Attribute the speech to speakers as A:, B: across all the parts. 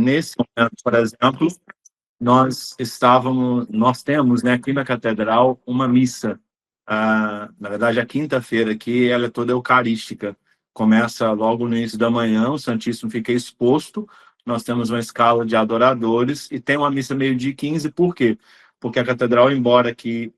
A: nesse momento, por exemplo, nós temos, né, aqui na Catedral, uma missa. Na verdade, a quinta-feira aqui, ela é toda eucarística. Começa logo no início da manhã, o Santíssimo fica exposto, nós temos uma escala de adoradores e tem uma missa meio-dia e 15, por quê? Porque a Catedral, embora aqui,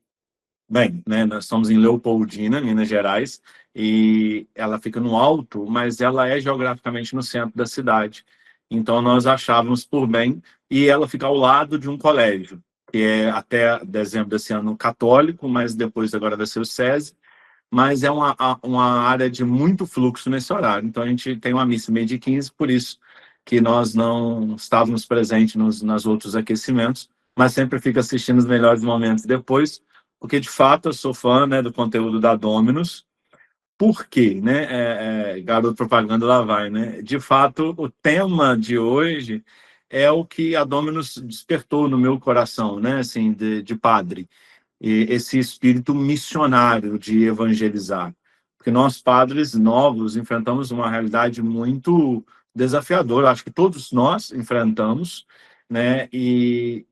A: bem, né, nós estamos em Leopoldina, Minas Gerais, e ela fica no alto, mas ela é geograficamente no centro da cidade. Então, nós achávamos por bem, e ela fica ao lado de um colégio, que é até dezembro desse ano católico, mas depois agora vai ser o SESI, mas é uma área de muito fluxo nesse horário. Então, a gente tem uma missa meio de 15, por isso que nós não estávamos presentes nos outros aquecimentos, mas sempre fico assistindo os melhores momentos depois, porque, de fato, eu sou fã, né, do conteúdo da Dominus. Por quê? Né? Garoto propaganda lá vai, né? De fato, o tema de hoje é o que a Dominus despertou no meu coração, né? Assim, de padre. E esse espírito missionário de evangelizar. Porque nós, padres novos, enfrentamos uma realidade muito desafiadora. Acho que todos nós enfrentamos, né? E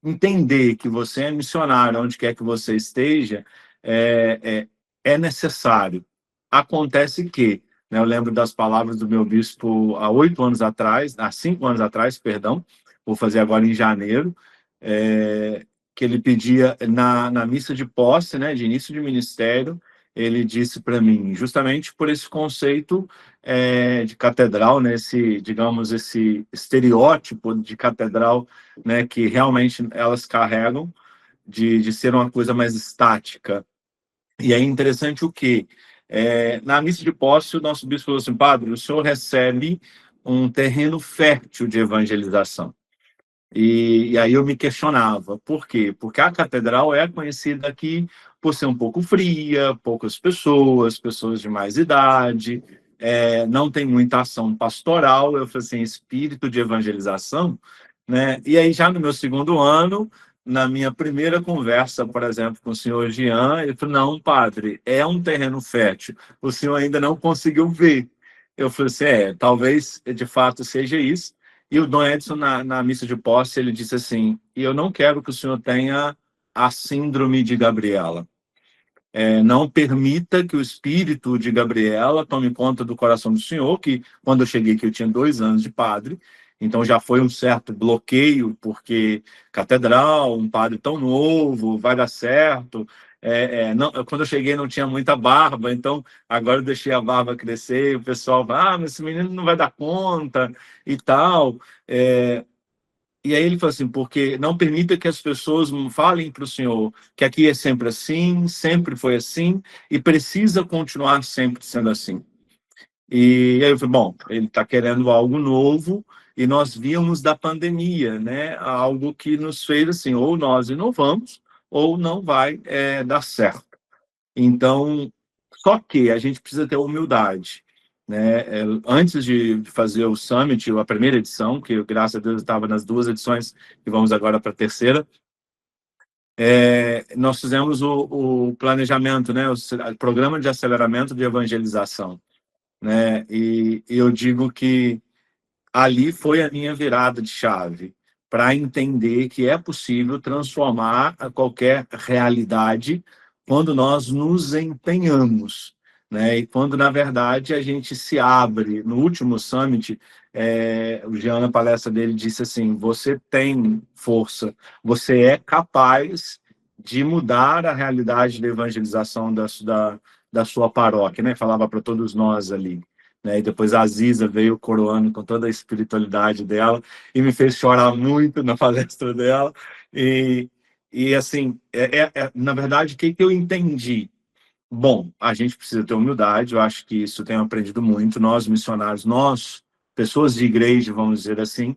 A: entender que você é missionário, onde quer que você esteja, é necessário. Acontece que, né, eu lembro das palavras do meu bispo há 8 anos atrás, há 5 anos atrás, perdão, vou fazer agora em janeiro, que ele pedia na missa de posse, né, de início de ministério, ele disse para mim, justamente por esse conceito de catedral, né, digamos, esse estereótipo de catedral, né, que realmente elas carregam, de ser uma coisa mais estática. E é interessante o quê? Na missa de posse, o nosso bispo falou assim, padre, o senhor recebe um terreno fértil de evangelização. E aí eu me questionava, por quê? Porque a catedral é conhecida aqui por ser um pouco fria, poucas pessoas, pessoas de mais idade, não tem muita ação pastoral. Eu falei assim, espírito de evangelização, né? E aí já no meu segundo ano, na minha primeira conversa, por exemplo, com o senhor Jean, ele falou, não, padre, é um terreno fértil, o senhor ainda não conseguiu ver. Eu falei assim, talvez de fato seja isso. E o Dom Edson, na missa de posse, ele disse assim, e eu não quero que o senhor tenha a síndrome de Gabriela. Não permita que o espírito de Gabriela tome conta do coração do senhor, que quando eu cheguei aqui eu tinha 2 anos de padre, então já foi um certo bloqueio, porque catedral, um padre tão novo, vai dar certo. Não, quando eu cheguei não tinha muita barba, então agora eu deixei a barba crescer, e o pessoal vai, mas esse menino não vai dar conta e tal. E aí ele falou assim, porque não permita que as pessoas falem para o senhor que aqui é sempre assim, sempre foi assim, e precisa continuar sempre sendo assim. E aí eu falei, bom, ele está querendo algo novo, e nós víamos da pandemia, né, algo que nos fez assim, ou nós inovamos, ou não vai dar certo. Então, só que a gente precisa ter humildade, né? Antes de fazer o Summit, a primeira edição, que graças a Deus estava nas 2 edições, e vamos agora para a terceira, nós fizemos o planejamento, né? O programa de aceleramento de evangelização, né? E eu digo que ali foi a minha virada de chave, para entender que é possível transformar a qualquer realidade quando nós nos empenhamos, né? E quando, na verdade, a gente se abre. No último Summit, o Jean, na palestra dele, disse assim, você tem força, você é capaz de mudar a realidade da evangelização da sua paróquia, né? Falava para todos nós ali. Né? E depois a Aziza veio coroando com toda a espiritualidade dela e me fez chorar muito na palestra dela. E assim, na verdade, o que eu entendi? Bom, a gente precisa ter humildade, eu acho que isso tenho aprendido muito, nós missionários, nós, pessoas de igreja, vamos dizer assim,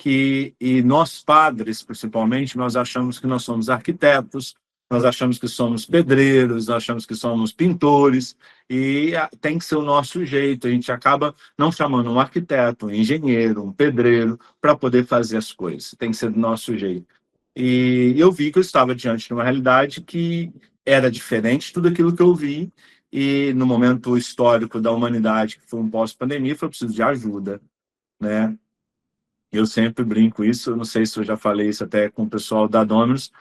A: e nós padres, principalmente, nós achamos que nós somos arquitetos, nós achamos que somos pedreiros, nós achamos que somos pintores, e tem que ser o nosso jeito. A gente acaba não chamando um arquiteto, um engenheiro, um pedreiro, para poder fazer as coisas. Tem que ser do nosso jeito. E eu vi que eu estava diante de uma realidade que era diferente de tudo aquilo que eu vi, e no momento histórico da humanidade, que foi um pós-pandemia, foi preciso de ajuda, né? Eu sempre brinco isso, não sei se eu já falei isso até com o pessoal da Dominus.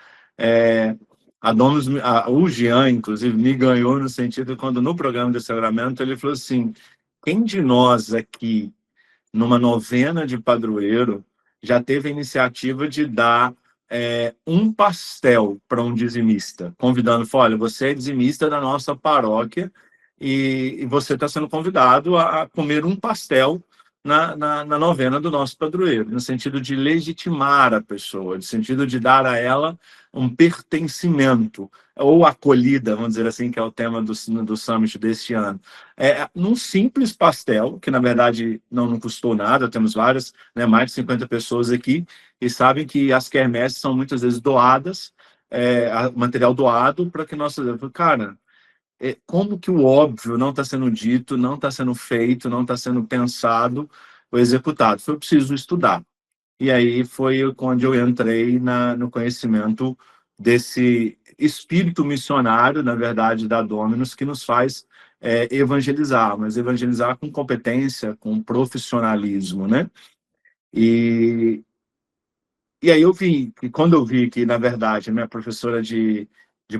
A: A Dominus, o Jean, inclusive, me ganhou no sentido quando no programa de aceleramento ele falou assim: quem de nós aqui, numa novena de padroeiro, já teve a iniciativa de dar um pastel para um dizimista, convidando, olha, você é dizimista da nossa paróquia e você está sendo convidado a comer um pastel na novena do nosso padroeiro, no sentido de legitimar a pessoa, no sentido de dar a ela um pertencimento, ou acolhida, vamos dizer assim, que é o tema do Summit deste ano. Num simples pastel, que na verdade não custou nada, temos várias, né, mais de 50 pessoas aqui, e sabem que as quermesses são muitas vezes doadas, material doado para que nós... Cara, como que o óbvio não está sendo dito, não está sendo feito, não está sendo pensado ou executado? Foi preciso estudar. E aí foi onde eu entrei no conhecimento desse espírito missionário, na verdade, da Dominus, que nos faz evangelizar, mas evangelizar com competência, com profissionalismo, né? E aí eu vi, que quando eu vi que, na verdade, a minha professora de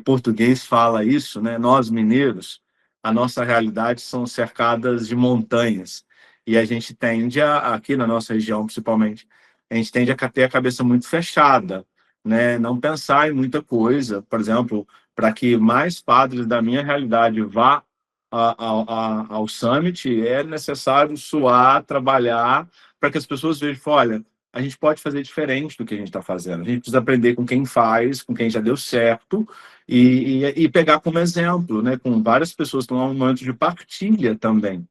A: português fala isso, né? Nós, mineiros, a nossa realidade são cercadas de montanhas. E a gente tende aqui na nossa região, principalmente, a gente tende a ter a cabeça muito fechada, né? Não pensar em muita coisa. Por exemplo, para que mais padres da minha realidade vá ao Summit, é necessário suar, trabalhar, para que as pessoas vejam, olha, a gente pode fazer diferente do que a gente está fazendo. A gente precisa aprender com quem faz, com quem já deu certo, e pegar como exemplo, né? Com várias pessoas que estão num momento de partilha também.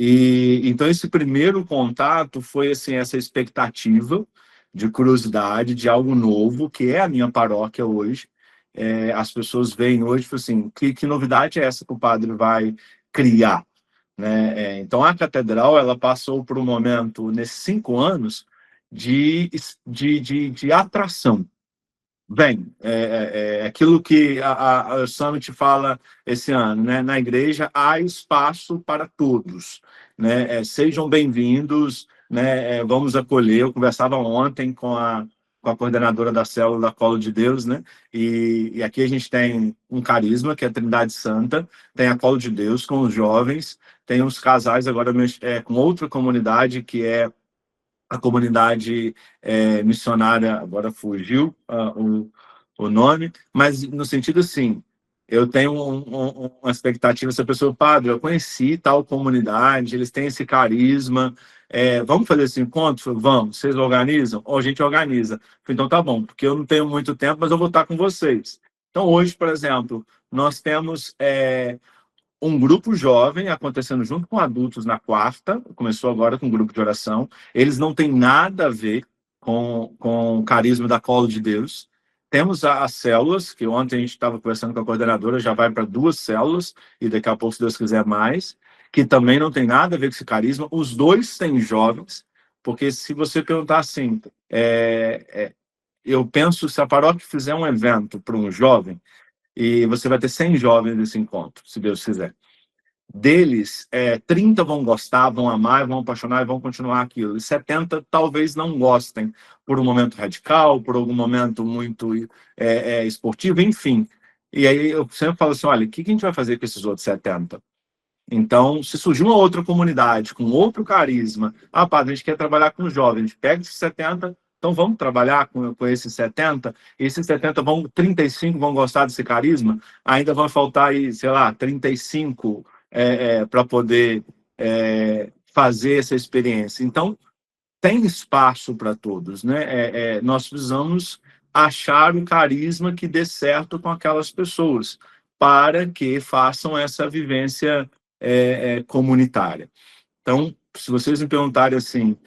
A: Então, esse primeiro contato foi assim, essa expectativa de curiosidade, de algo novo, que é a minha paróquia hoje. As pessoas veem hoje e falam assim, que novidade é essa que o padre vai criar? Né? Então, a catedral ela passou por um momento, nesses 5 anos, de atração. Bem, aquilo que a Summit fala esse ano, né? Na igreja há espaço para todos, né? Sejam bem-vindos, né? Vamos acolher. Eu conversava ontem com a coordenadora da célula da Colo de Deus, né? E aqui a gente tem um carisma, que é a Trindade Santa, tem a Colo de Deus com os jovens, tem os casais agora com outra comunidade, que é a comunidade missionária, agora fugiu o nome, mas no sentido assim, eu tenho uma expectativa, essa pessoa, padre, eu conheci tal comunidade, eles têm esse carisma, vamos fazer esse encontro? Vamos, vocês organizam? Ou a gente organiza? Então tá bom, porque eu não tenho muito tempo, mas eu vou estar com vocês. Então hoje, por exemplo, nós temos um grupo jovem acontecendo junto com adultos na quarta, começou agora com um grupo de oração. Eles não têm nada a ver com o carisma da Colo de Deus. Temos as células, que ontem a gente estava conversando com a coordenadora, já vai para 2 células, e daqui a pouco, se Deus quiser, mais, que também não tem nada a ver com esse carisma. Os dois têm jovens, porque se você perguntar assim, eu penso, se a paróquia fizer um evento para um jovem, e você vai ter 100 jovens nesse encontro, se Deus quiser. Deles, 30 vão gostar, vão amar, vão apaixonar e vão continuar aquilo. E 70 talvez não gostem, por um momento radical, por algum momento muito esportivo, enfim. E aí eu sempre falo assim, olha, o que a gente vai fazer com esses outros 70? Então, se surgir uma outra comunidade com outro carisma, padre, a gente quer trabalhar com jovens, pega esses 70, então vamos trabalhar com esses 70, esses 70 35 vão gostar desse carisma, ainda vão faltar aí, sei lá, 35 para poder fazer essa experiência. Então, tem espaço para todos, né? Nós precisamos achar o carisma que dê certo com aquelas pessoas, para que façam essa vivência comunitária. Então, se vocês me perguntarem assim,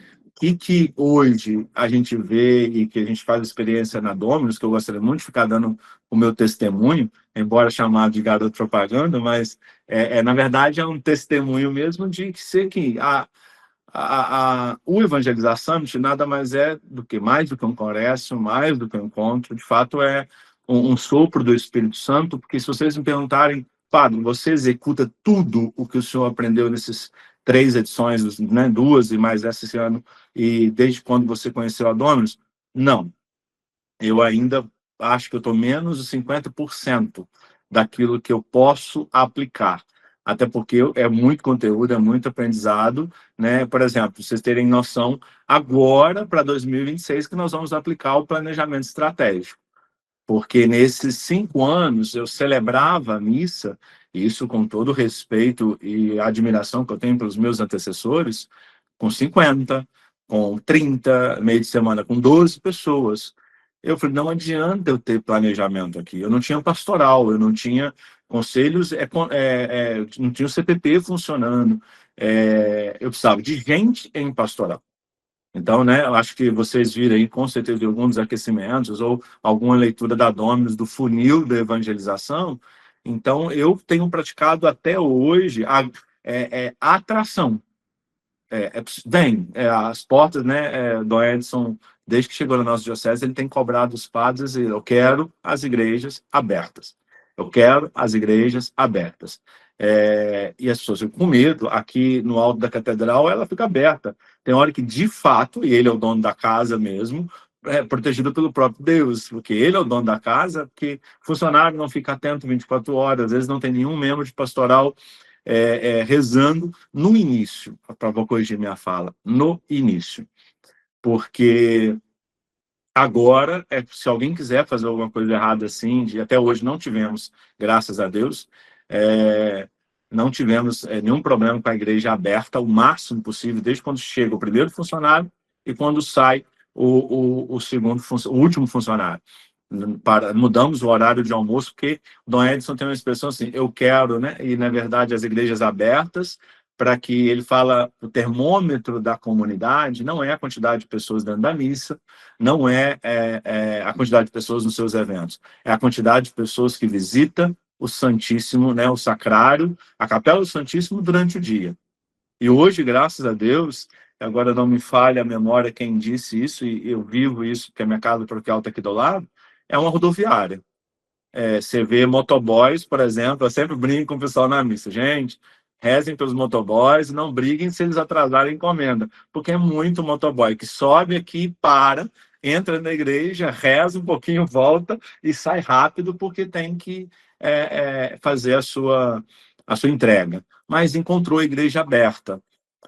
A: o que hoje a gente vê e que a gente faz experiência na Dominus, que eu gostaria muito de ficar dando o meu testemunho, embora chamado de garoto propaganda, mas na verdade é um testemunho mesmo de ser que o Evangelizar Summit nada mais é do que mais do que um congresso, mais do que um encontro, de fato é um sopro do Espírito Santo, porque se vocês me perguntarem, padre, você executa tudo o que o senhor aprendeu 3 edições, né, 2 e mais esse ano, e desde quando você conheceu a Dominus? Não. Eu ainda acho que eu estou menos de 50% daquilo que eu posso aplicar. Até porque é muito conteúdo, é muito aprendizado, né? Por exemplo, vocês terem noção, agora, para 2026, que nós vamos aplicar o planejamento estratégico. Porque nesses 5 anos eu celebrava a missa, isso com todo o respeito e admiração que eu tenho pelos meus antecessores, com 50, com 30, meio de semana com 12 pessoas. Eu falei, não adianta eu ter planejamento aqui. Eu não tinha pastoral, eu não tinha conselhos, não tinha o CPP funcionando. Eu precisava de gente em pastoral. Então, né, eu acho que vocês viram aí, com certeza, alguns aquecimentos ou alguma leitura da Dominus, do funil da evangelização. Então, eu tenho praticado até hoje a atração. As portas, né, do Edson, desde que chegou na nossa diocese, ele tem cobrado os padres e eu quero as igrejas abertas. Eu quero as igrejas abertas. E as pessoas ficam com medo. Aqui no alto da catedral, ela fica aberta. Tem hora que, de fato, e ele é o dono da casa mesmo, é protegido pelo próprio Deus, porque ele é o dono da casa, porque funcionário não fica atento 24 horas, às vezes não tem nenhum membro de pastoral rezando no início, vou corrigir minha fala, no início. Porque agora, se alguém quiser fazer alguma coisa errada assim, até hoje não tivemos, graças a Deus, não tivemos nenhum problema com a igreja aberta o máximo possível, desde quando chega o primeiro funcionário e quando sai o último funcionário. Mudamos o horário de almoço, porque o Dom Edson tem uma expressão assim, eu quero, né? E, na verdade, as igrejas abertas, para que ele fala, o termômetro da comunidade não é a quantidade de pessoas dentro da missa, não a quantidade de pessoas nos seus eventos, é a quantidade de pessoas que visitam o Santíssimo, né, o Sacrário, a Capela do Santíssimo durante o dia. E hoje, graças a Deus, agora não me falha a memória quem disse isso, e eu vivo isso, porque a minha casa paroquial está aqui do lado, é uma rodoviária. Você vê motoboys, por exemplo, eu sempre brinco com o pessoal na missa. Gente, rezem pelos motoboys, não briguem se eles atrasarem a encomenda, porque é muito motoboy que sobe aqui, para, entra na igreja, reza um pouquinho, volta e sai rápido porque tem que fazer a sua entrega. Mas encontrou a igreja aberta.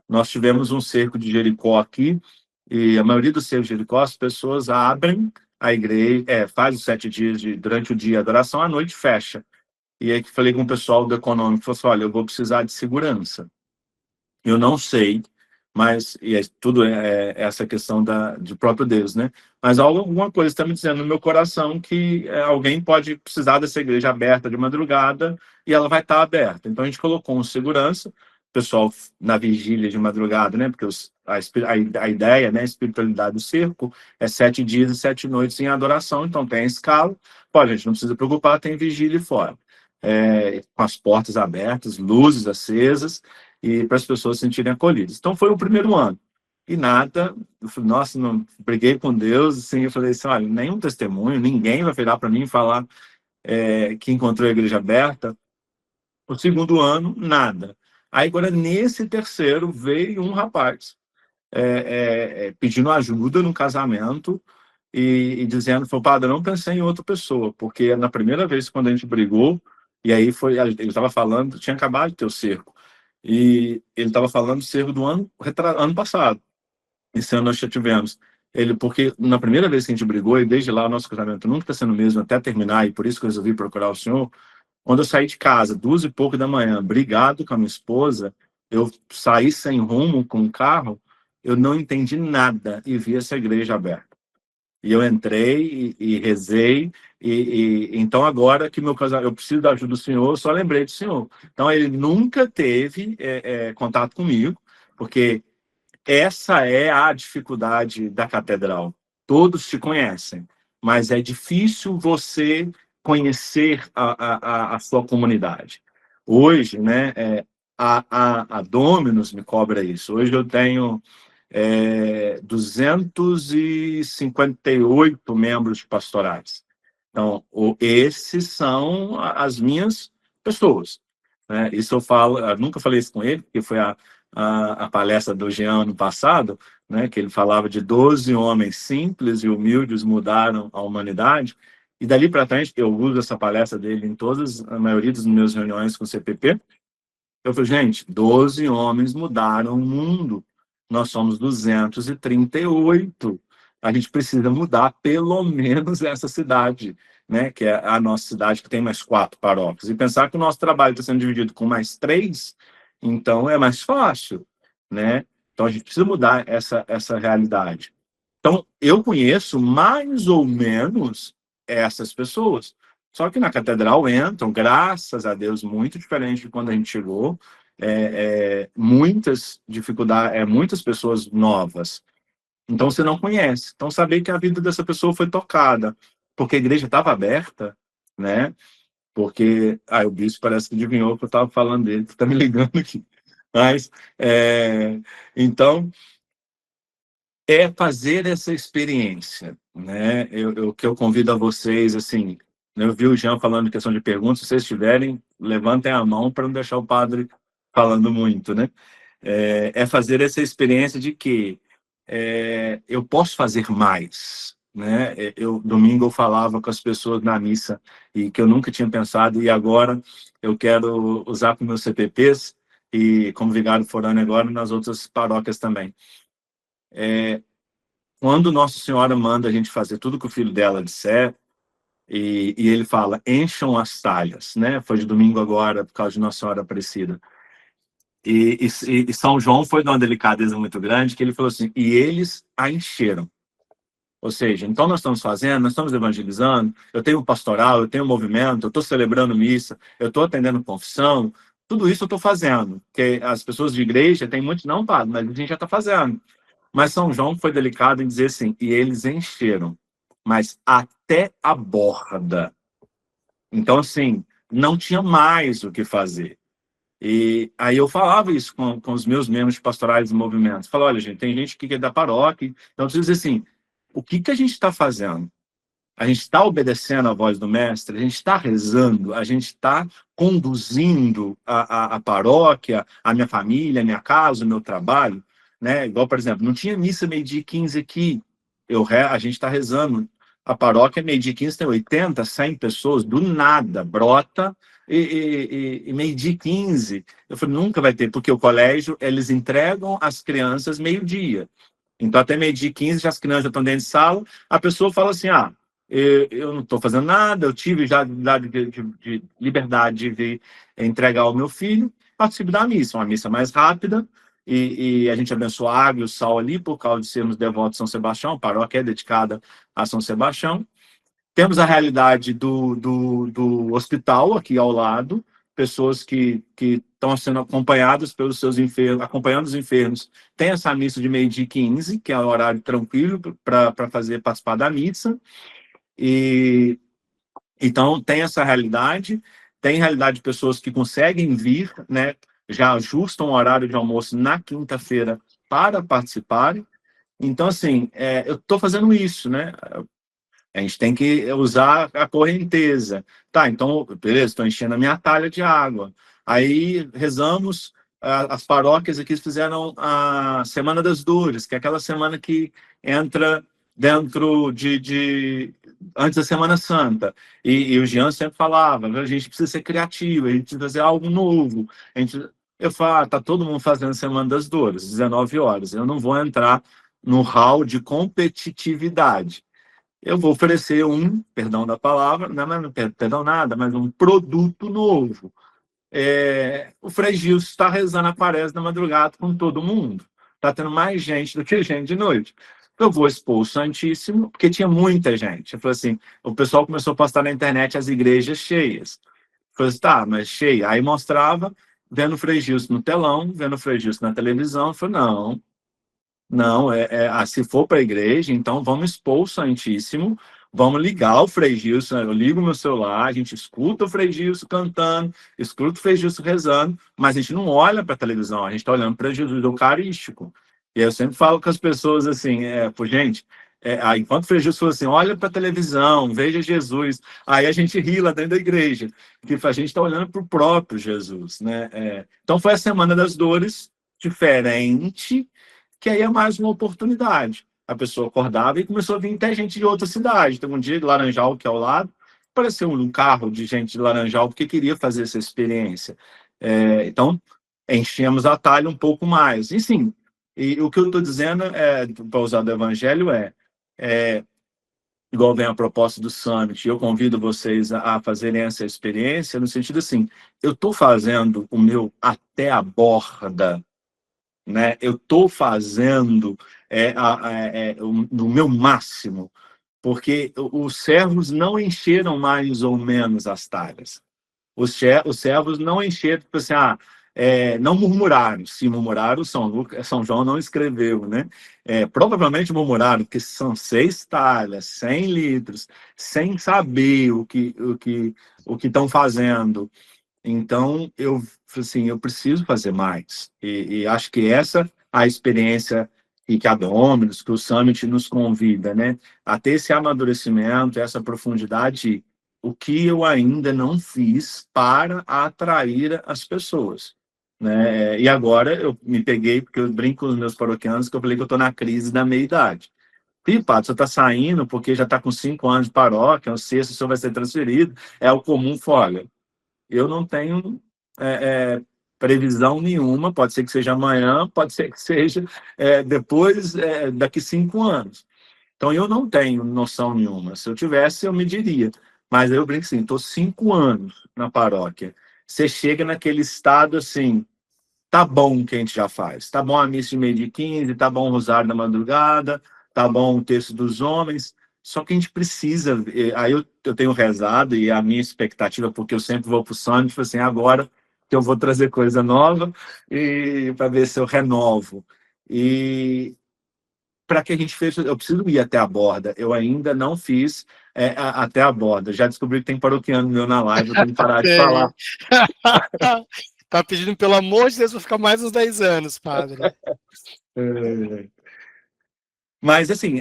A: Nós tivemos um cerco de Jericó aqui, e a maioria dos cercos de Jericó, as pessoas abrem a igreja, faz os 7 dias durante o dia de adoração, à noite fecha. E aí que falei com o pessoal do econômico, falou assim, olha, eu vou precisar de segurança. Eu não sei, mas tudo essa questão de próprio Deus, né? Mas alguma coisa está me dizendo no meu coração que alguém pode precisar dessa igreja aberta de madrugada e ela vai estar aberta. Então a gente colocou um segurança, pessoal na vigília de madrugada, né? Porque a ideia, né? A espiritualidade do cerco é 7 dias e 7 noites em adoração, então tem a escala. Pô, a gente não precisa preocupar, tem vigília fora. Com as portas abertas, luzes acesas, e para as pessoas se sentirem acolhidas. Então, foi o primeiro ano. E nada, eu falei, nossa, não, briguei com Deus, assim, eu falei assim, olha, nenhum testemunho, ninguém vai virar para mim e falar que encontrou a igreja aberta. O segundo ano, nada. Aí, agora, nesse terceiro, veio um rapaz pedindo ajuda no casamento e dizendo, falou, padre, eu não pensei em outra pessoa, porque na primeira vez quando a gente brigou, e aí ele estava falando, tinha acabado de ter o cerco, e ele estava falando do cerco do ano passado. Esse ano nós já tivemos. Porque na primeira vez que a gente brigou, e desde lá o nosso casamento nunca está sendo o mesmo até terminar, e por isso que eu resolvi procurar o senhor, quando eu saí de casa, 2h pouco da manhã, brigado com a minha esposa, eu saí sem rumo com o carro, eu não entendi nada e vi essa igreja aberta. E eu entrei e rezei, então agora que meu casamento, eu preciso da ajuda do senhor, eu só lembrei do senhor. Então ele nunca teve contato comigo, porque essa é a dificuldade da catedral. Todos te conhecem, mas é difícil você conhecer a sua comunidade. Hoje, né, a Dominus me cobra isso. Hoje eu tenho 258 membros pastorais. Então, esses são as minhas pessoas, né? Isso eu falo, eu nunca falei isso com ele, porque foi a palestra do Jean no passado, né, que ele falava de 12 homens simples e humildes mudaram a humanidade, e dali para frente eu uso essa palestra dele em a maioria das minhas reuniões com o CPP. Eu falei, gente, 12 homens mudaram o mundo. Nós somos 238. A gente precisa mudar pelo menos essa cidade, né? Que é a nossa cidade, que tem mais 4 paróquias. E pensar que o nosso trabalho está sendo dividido com mais 3, então é mais fácil, né? Então a gente precisa mudar essa realidade. Então, eu conheço mais ou menos essas pessoas. Só que na catedral entram, graças a Deus, muito diferente de quando a gente chegou, muitas dificuldades, muitas pessoas novas. Então, você não conhece. Então, saber que a vida dessa pessoa foi tocada, porque a igreja estava aberta, né? Porque, o bispo parece que adivinhou que eu estava falando dele, que está me ligando aqui. Mas, então, é fazer essa experiência, né? Que eu convido a vocês, assim, eu vi o Jean falando de questão de perguntas, se vocês tiverem, levantem a mão para não deixar o padre falando muito, né? Fazer essa experiência de que eu posso fazer mais, né? Domingo eu falava com as pessoas na missa e que eu nunca tinha pensado, e agora eu quero usar para meus CPPs e como vigário forâneo agora nas outras paróquias também. Quando Nossa Senhora manda a gente fazer tudo que o filho dela disser, e ele fala, encham as talhas, né? Foi de domingo agora, por causa de Nossa Senhora Aparecida. E São João foi de uma delicadeza muito grande, que ele falou assim, e eles a encheram. Ou seja, então nós estamos fazendo, nós estamos evangelizando, eu tenho um pastoral, eu tenho um movimento, eu estou celebrando missa, eu estou atendendo confissão, tudo isso eu estou fazendo. Porque as pessoas de igreja, tem muitos, não, padre, mas a gente já está fazendo. Mas São João foi delicado em dizer assim, e eles encheram, mas até a borda. Então, assim, não tinha mais o que fazer. E aí eu falava isso com os meus membros pastorais e movimentos. Falava, olha, gente, tem gente que é da paróquia, então eu preciso dizer assim, o que a gente está fazendo? A gente está obedecendo a voz do mestre, a gente está rezando, a gente está conduzindo a paróquia, a minha família, a minha casa, o meu trabalho, né? Igual, por exemplo, não tinha missa meio-dia e 15 aqui, a gente está rezando, a paróquia meio-dia e 15 tem 80, 100 pessoas, do nada, brota, e meio-dia e 15. Eu falei, nunca vai ter, porque o colégio, eles entregam as crianças meio-dia. Então, até meio-dia e 15, já as crianças já estão dentro de sala, a pessoa fala assim, eu não estou fazendo nada, eu tive já de liberdade de vir entregar ao meu filho, participo da missa, uma missa mais rápida, e a gente abençoa a água e o sal ali, por causa de sermos devotos de São Sebastião, a paróquia é dedicada a São Sebastião. Temos a realidade do hospital aqui ao lado, pessoas que estão sendo acompanhadas pelos seus enfermos, acompanhando os enfermos. Tem essa missa de meio-dia e 15, que é um horário tranquilo para participar da missa. E então tem essa realidade, tem realidade de pessoas que conseguem vir, né? Já ajustam o horário de almoço na quinta-feira para participarem. Então, assim, eu estou fazendo isso, né? A gente tem que usar a correnteza. Tá, então, beleza, estou enchendo a minha talha de água. Aí rezamos, as paróquias aqui fizeram a Semana das Dores, que é aquela semana que entra dentro antes da Semana Santa. E o Jean sempre falava, a gente precisa ser criativo, a gente precisa fazer algo novo. Eu falo, tá todo mundo fazendo Semana das Dores, 19 horas. Eu não vou entrar no hall de competitividade. Eu vou oferecer perdão da palavra, não perdão nada, mas um produto novo. O Frei Gilson está rezando a quaresma na madrugada com todo mundo. Está tendo mais gente do que gente de noite. Eu vou expor o Santíssimo, porque tinha muita gente. Eu falei assim, o pessoal começou a postar na internet as igrejas cheias. Eu falei assim, tá, mas cheia. Aí mostrava, vendo o Frei Gilson no telão, vendo o Frei Gilson na televisão. Eu falei, não, se for para a igreja, então vamos expor o Santíssimo, vamos ligar o Frei Gilson, eu ligo meu celular, a gente escuta o Frei Gilson cantando, escuta o Frei Gilson rezando, mas a gente não olha para a televisão, a gente está olhando para Jesus Eucarístico. E eu sempre falo com as pessoas assim, gente, enquanto o Frei Gilson falou assim, olha para a televisão, veja Jesus, aí a gente ri lá dentro da igreja, porque a gente está olhando para o próprio Jesus, né? Então foi a Semana das Dores, diferente, que aí é mais uma oportunidade. A pessoa acordava e começou a vir até gente de outra cidade. Teve um dia de Laranjal, que é ao lado, apareceu um carro de gente de Laranjal porque queria fazer essa experiência. Então, enchemos a talha um pouco mais. E sim, e o que eu estou dizendo, para usar do evangelho, igual vem a proposta do Summit, eu convido vocês a fazerem essa experiência, no sentido assim, eu estou fazendo o meu até a borda, né? Eu estou fazendo o meu máximo, porque os servos não encheram mais ou menos as talhas. Os servos não encheram, tipo assim, não murmuraram. Se murmuraram, São João não escreveu, né? Provavelmente murmuraram, porque são 6 talhas, 100 litros, sem saber o que estão fazendo. Então, eu preciso fazer mais. E acho que essa a experiência e que a Dominus, que o Summit nos convida, né? A ter esse amadurecimento, essa profundidade, o que eu ainda não fiz para atrair as pessoas, né? E agora eu me peguei, porque eu brinco com os meus paroquianos, que eu falei que eu estou na crise da meia-idade. Ih, Pato, você está saindo porque já está com 5 anos de paróquia, o sexto o senhor vai ser transferido, é o comum, folga. Eu não tenho previsão nenhuma, pode ser que seja amanhã, pode ser que seja depois, daqui 5 anos. Então, eu não tenho noção nenhuma. Se eu tivesse, eu me diria. Mas eu brinco assim, estou 5 anos na paróquia. Você chega naquele estado assim, tá bom o que a gente já faz. Tá bom a missa de meio de 15, tá bom o rosário da madrugada, tá bom o texto dos homens. Só que a gente precisa. Aí eu tenho rezado, e a minha expectativa, porque eu sempre vou para o Santo, tipo assim, agora que eu vou trazer coisa nova e para ver se eu renovo. E para que a gente fez, eu preciso ir até a borda. Eu ainda não fiz até a borda. Já descobri que tem paroquiano meu na live, eu tenho que parar de falar.
B: Tá pedindo, pelo amor de Deus, para ficar mais uns 10 anos, padre.
A: Mas, assim,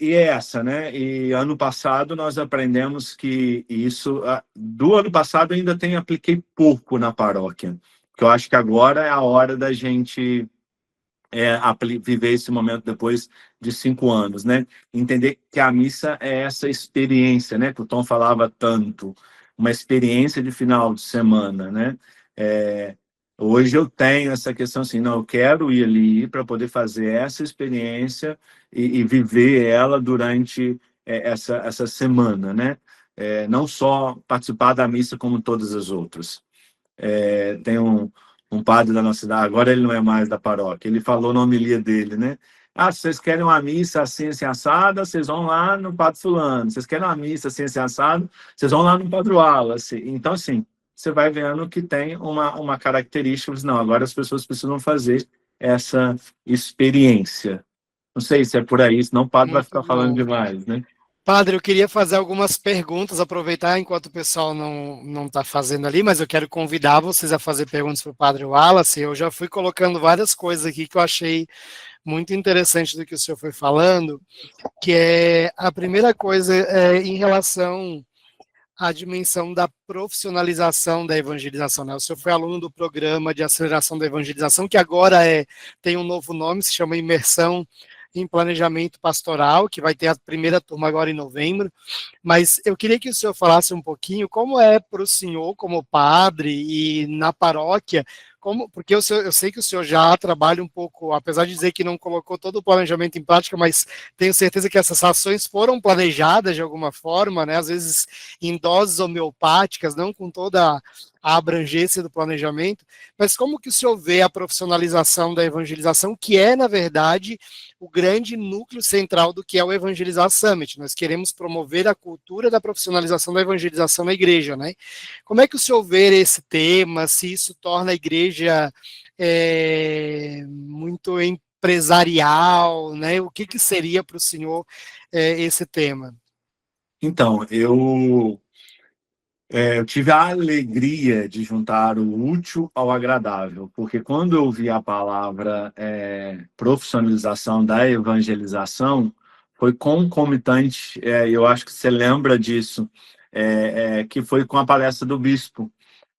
A: essa, né? E ano passado nós aprendemos que isso... Do ano passado eu ainda apliquei pouco na paróquia, porque eu acho que agora é a hora da gente viver esse momento depois de 5 anos, né? Entender que a missa é essa experiência, né? Que o Tom falava tanto, uma experiência de final de semana, né? Hoje eu tenho essa questão assim, não, eu quero ir ali para poder fazer essa experiência e viver ela durante essa semana, né? Não só participar da missa como todas as outras. Tem um padre da nossa cidade, agora ele não é mais da paróquia, ele falou na homilia dele, né? Se vocês querem uma missa assim, assim, assada, vocês vão lá no Padre Fulano. Vocês querem uma missa assim, assim, assada, vocês vão lá no Padre Wallace. Então, assim, você vai vendo que tem uma característica, não, agora as pessoas precisam fazer essa experiência. Não sei se é por aí, senão o padre vai
B: Muito
A: ficar falando
B: bom.
A: demais, né?
B: Padre, eu queria fazer algumas perguntas, aproveitar enquanto o pessoal não está fazendo ali, mas eu quero convidar vocês a fazer perguntas para o Padre Wallace. Eu já fui colocando várias coisas aqui que eu achei muito interessante do que o senhor foi falando, que é a primeira coisa em relação à dimensão da profissionalização da evangelização, né? O senhor foi aluno do programa de aceleração da evangelização, que agora tem um novo nome, se chama Imersão em Planejamento Pastoral, que vai ter a primeira turma agora em novembro. Mas eu queria que o senhor falasse um pouquinho como é para o senhor, como padre e na paróquia, porque eu sei que o senhor já trabalha um pouco, apesar de dizer que não colocou todo o planejamento em prática, mas tenho certeza que essas ações foram planejadas de alguma forma, né? Às vezes em doses homeopáticas, não com toda a abrangência do planejamento, mas como que o senhor vê a profissionalização da evangelização, que é, na verdade, o grande núcleo central do que é o Evangelizar Summit. Nós queremos promover a cultura da profissionalização da evangelização na igreja, né? Como é que o senhor vê esse tema, se isso torna a igreja muito empresarial, né? O que seria para o senhor esse tema?
A: Então, eu tive a alegria de juntar o útil ao agradável, porque quando eu vi a palavra profissionalização da evangelização, foi concomitante, eu acho que você lembra disso, que foi com a palestra do bispo.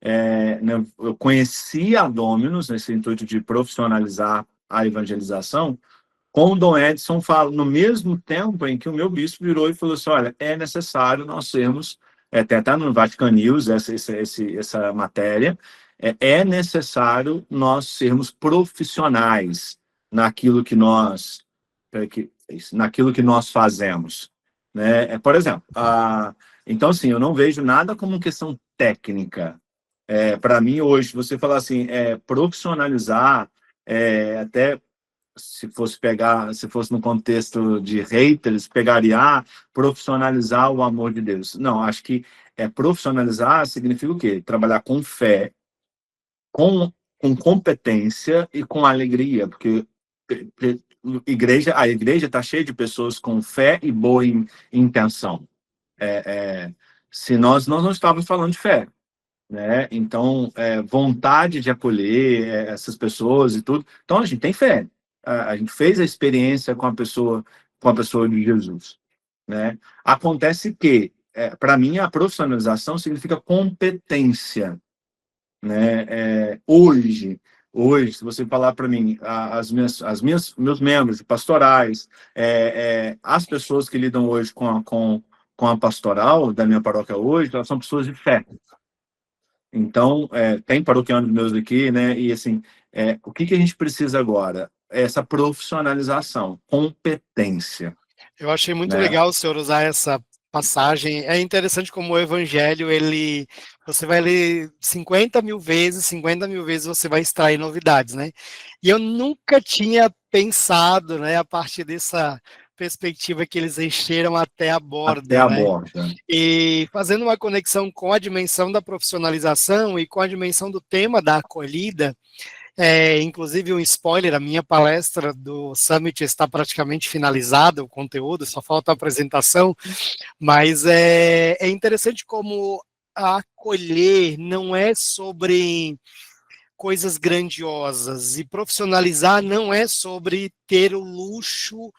A: né, eu conheci a Dominus nesse intuito de profissionalizar a evangelização, com o Dom Edson fala, no mesmo tempo em que o meu bispo virou e falou assim, olha, é necessário nós sermos, até tá no Vatican News essa matéria, é necessário nós sermos profissionais naquilo que nós, naquilo que nós fazemos, né? Por exemplo, então assim, eu não vejo nada como questão técnica. Para mim hoje, você falar assim, profissionalizar, até se fosse no contexto de haters, pegaria profissionalizar o amor de Deus. Não, acho que profissionalizar significa o quê? Trabalhar com fé, com competência e com alegria, porque a igreja está cheia de pessoas com fé e boa intenção. Se nós não estávamos falando de fé, né? Então, vontade de acolher essas pessoas e tudo. Então, a gente tem fé. A gente fez a experiência com a pessoa de Jesus, né? Acontece que, para mim, a profissionalização significa competência, né? Hoje, se você falar para mim, meus membros pastorais, as pessoas que lidam hoje com a pastoral da minha paróquia hoje, elas são pessoas de fé. Então, tem paroquianos meus aqui, né? E assim, o que a gente precisa agora? Essa profissionalização, competência.
B: Eu achei muito
A: Né?
B: legal o senhor usar essa passagem. É interessante como o evangelho, você vai ler 50 mil vezes você vai extrair novidades, né? E eu nunca tinha pensado, né, a partir dessa perspectiva que eles encheram até a borda,
A: Até a
B: né?
A: borda.
B: E fazendo uma conexão com a dimensão da profissionalização e com a dimensão do tema da acolhida, inclusive um spoiler, a minha palestra do Summit está praticamente finalizada, o conteúdo, só falta a apresentação, mas é interessante como acolher não é sobre coisas grandiosas, e profissionalizar não é sobre ter o luxo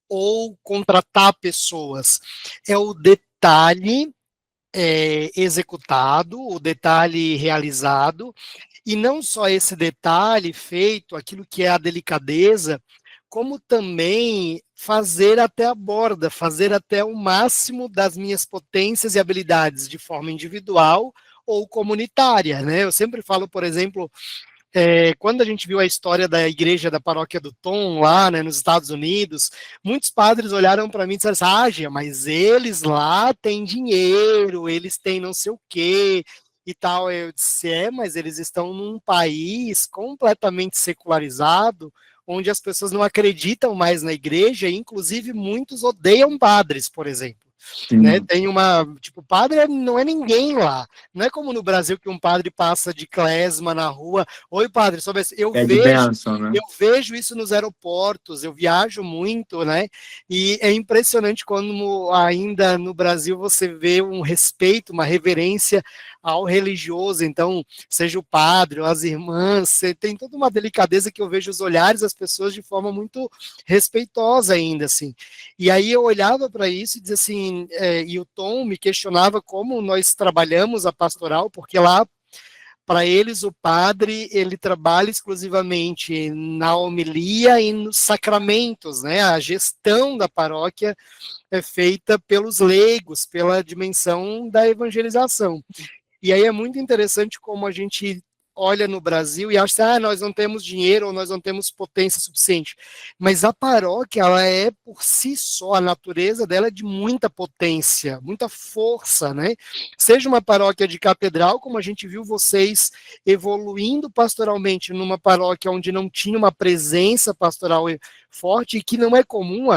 B: ou contratar pessoas, é o detalhe executado, o detalhe realizado, e não só esse detalhe feito, aquilo que é a delicadeza, como também fazer até a borda, fazer até o máximo das minhas potências e habilidades de forma individual ou comunitária, né? Eu sempre falo, por exemplo, quando a gente viu a história da igreja da paróquia do Tom, lá, né, nos Estados Unidos, muitos padres olharam para mim e disseram assim, Gia, mas eles lá têm dinheiro, eles têm não sei o quê, e tal. Eu disse, mas eles estão num país completamente secularizado, onde as pessoas não acreditam mais na igreja, e inclusive muitos odeiam padres, por exemplo. Né, tem tipo, padre não é ninguém lá, não é como no Brasil que um padre passa de klezma na rua, oi padre,
A: Bênção, né?
B: eu vejo isso nos aeroportos, eu viajo muito, né, e é impressionante como ainda no Brasil você vê um respeito, uma reverência ao religioso, então, seja o padre ou as irmãs, você tem toda uma delicadeza que eu vejo os olhares das pessoas de forma muito respeitosa ainda, assim. E aí eu olhava para isso e dizia assim, e o Tom me questionava como nós trabalhamos a pastoral, porque lá, para eles, o padre, ele trabalha exclusivamente na homilia e nos sacramentos, né? A gestão da paróquia é feita pelos leigos, pela dimensão da evangelização. E aí é muito interessante como a gente olha no Brasil e acha, nós não temos dinheiro ou nós não temos potência suficiente. Mas a paróquia, ela é por si só, a natureza dela é de muita potência, muita força, né? Seja uma paróquia de catedral, como a gente viu vocês evoluindo pastoralmente numa paróquia onde não tinha uma presença pastoral forte e que não é comum.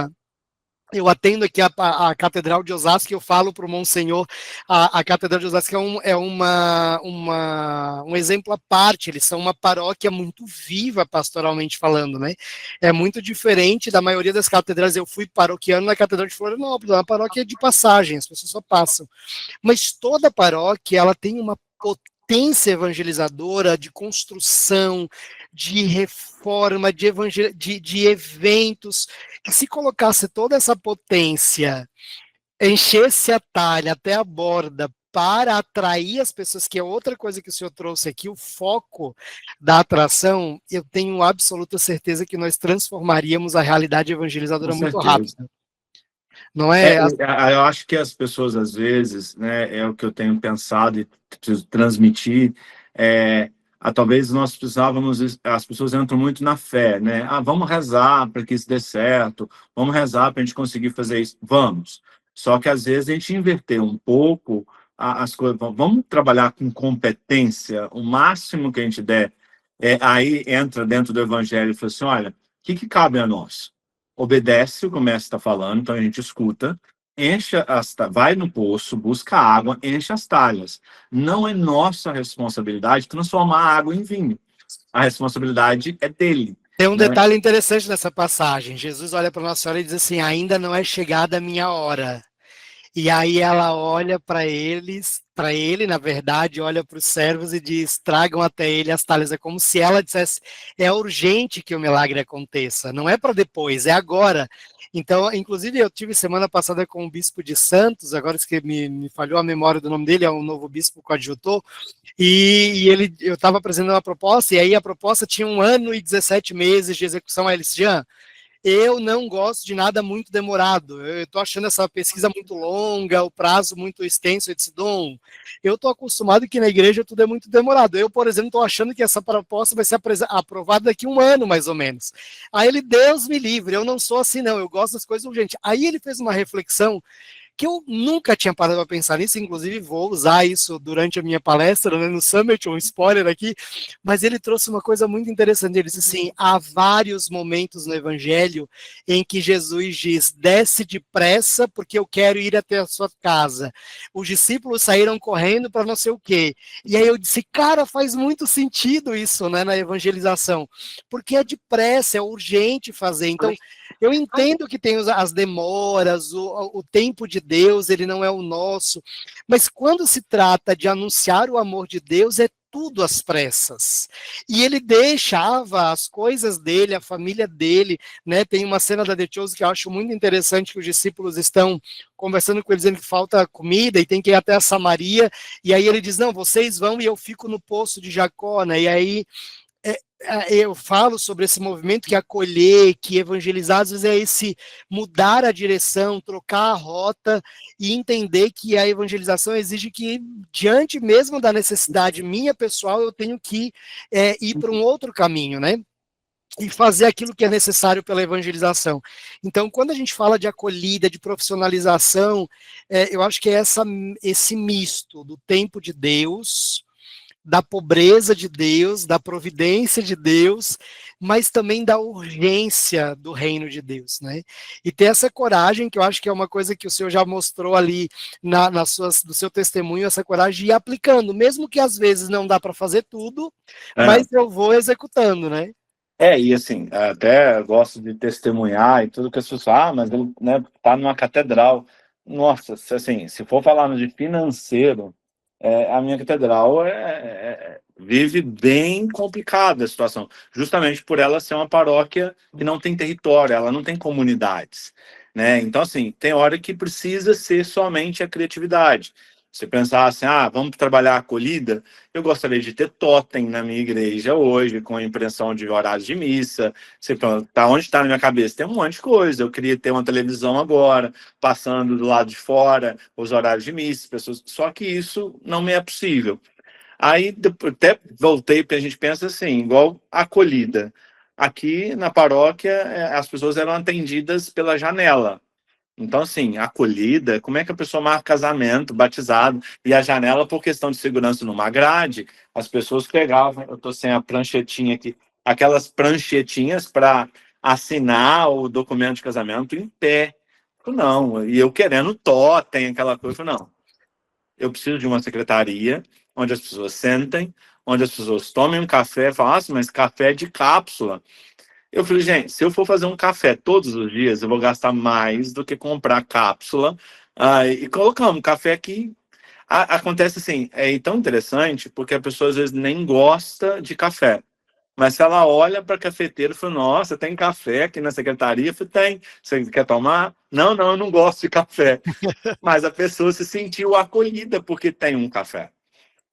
B: Eu atendo aqui a Catedral de Osasco e eu falo para o Monsenhor, a Catedral de Osasco um exemplo à parte, eles são uma paróquia muito viva pastoralmente falando, né? É muito diferente da maioria das catedrais. Eu fui paroquiano na Catedral de Florianópolis, uma paróquia de passagem, as pessoas só passam. Mas toda paróquia, ela tem uma potência evangelizadora, de construção, de reforma, de eventos, que se colocasse toda essa potência, enchesse a talha até a borda para atrair as pessoas, que é outra coisa que o senhor trouxe aqui, o foco da atração, eu tenho absoluta certeza que nós transformaríamos a realidade
A: Com
B: evangelizadora muito
A: certeza.
B: rápido. Não é?
A: Eu acho que as pessoas, às vezes, né, é o que eu tenho pensado e preciso transmitir, é, talvez nós precisávamos, as pessoas entram muito na fé, né? Ah, vamos rezar para que isso dê certo, vamos rezar para a gente conseguir fazer isso. Vamos. Só que, às vezes, a gente inverter um pouco as coisas. Vamos trabalhar com competência, o máximo que a gente der. Aí entra dentro do evangelho e fala assim, olha, o que cabe a nós? Obedece o que o mestre está falando, então a gente escuta, vai no poço, busca água, enche as talhas. Não é nossa responsabilidade transformar a água em vinho. A responsabilidade é dele.
B: Tem um
A: Né?
B: detalhe interessante nessa passagem. Jesus olha para Nossa Senhora e diz assim: ainda não é chegada a minha hora. E aí ela olha para eles, para ele, na verdade, olha para os servos e diz: tragam até ele as talhas. É como se ela dissesse: é urgente que o milagre aconteça, não é para depois, é agora. Então, inclusive, eu tive semana passada com o bispo de Santos, agora que me falhou a memória do nome dele, é um novo bispo coadjutor, eu estava apresentando uma proposta, e aí a proposta tinha 1 ano e 17 meses de execução. Aí ele disse: Jean, eu não gosto de nada muito demorado. Eu estou achando essa pesquisa muito longa, o prazo muito extenso. Eu disse, Dom, eu estou acostumado que na igreja tudo é muito demorado. Eu, por exemplo, estou achando que essa proposta vai ser aprovada daqui a 1 ano, mais ou menos. Aí ele, Deus me livre, eu não sou assim, não. Eu gosto das coisas urgentes. Aí ele fez uma reflexão que eu nunca tinha parado para pensar nisso, inclusive vou usar isso durante a minha palestra, né, no Summit, um spoiler aqui, mas ele trouxe uma coisa muito interessante. Ele disse assim: há vários momentos no Evangelho em que Jesus diz: desce depressa porque eu quero ir até a sua casa. Os discípulos saíram correndo para não sei o quê. E aí eu disse, cara, faz muito sentido isso, né, na evangelização, porque é depressa, é urgente fazer. Então, eu entendo que tem as demoras, o tempo de Deus, ele não é o nosso, mas quando se trata de anunciar o amor de Deus, é tudo às pressas. E ele deixava as coisas dele, a família dele, né? Tem uma cena da The Chosen que eu acho muito interessante, que os discípulos estão conversando com ele, dizendo que falta comida e tem que ir até a Samaria, e aí ele diz, não, vocês vão e eu fico no poço de Jacó, né? E aí eu falo sobre esse movimento que é acolher, que evangelizar, às vezes é esse mudar a direção, trocar a rota e entender que a evangelização exige que, diante mesmo da necessidade minha pessoal, eu tenho que ir para um outro caminho, né? E fazer aquilo que é necessário pela evangelização. Então, quando a gente fala de acolhida, de profissionalização, eu acho que é esse misto do tempo de Deus, da pobreza de Deus, da providência de Deus, mas também da urgência do reino de Deus, né? E ter essa coragem, que eu acho que é uma coisa que o senhor já mostrou ali do seu testemunho, essa coragem de ir aplicando, mesmo que às vezes não dá para fazer tudo, mas eu vou executando, né?
A: E assim, até gosto de testemunhar e tudo que as pessoas falam, mas ele, né, tá numa catedral. Nossa, assim, se for falar de financeiro, a minha catedral vive bem complicada a situação, justamente por ela ser uma paróquia que não tem território, ela não tem comunidades, né? Então, assim, tem hora que precisa ser somente a criatividade. Você pensar assim, vamos trabalhar a acolhida, eu gostaria de ter totem na minha igreja hoje, com a impressão de horários de missa. Você fala, onde está na minha cabeça? Tem um monte de coisa. Eu queria ter uma televisão agora, passando do lado de fora, os horários de missa, pessoas. Só que isso não me é possível. Aí até voltei, porque a gente pensa assim, igual acolhida. Aqui na paróquia, as pessoas eram atendidas pela janela. Então, assim, acolhida, como é que a pessoa marca casamento, batizado, e a janela, por questão de segurança numa grade, as pessoas pegavam, eu estou sem a pranchetinha aqui, aquelas pranchetinhas para assinar o documento de casamento em pé. Não, e eu querendo totem, aquela coisa, não. Eu preciso de uma secretaria onde as pessoas sentem, onde as pessoas tomem um café, falam, mas café de cápsula. Eu falei, gente, se eu for fazer um café todos os dias, eu vou gastar mais do que comprar cápsula e colocar um café que acontece assim, é tão interessante, porque a pessoa às vezes nem gosta de café. Mas se ela olha para a cafeteira e fala, nossa, tem café aqui na secretaria? Eu falei, tem. Você quer tomar? Não, não, eu não gosto de café. Mas a pessoa se sentiu acolhida porque tem um café,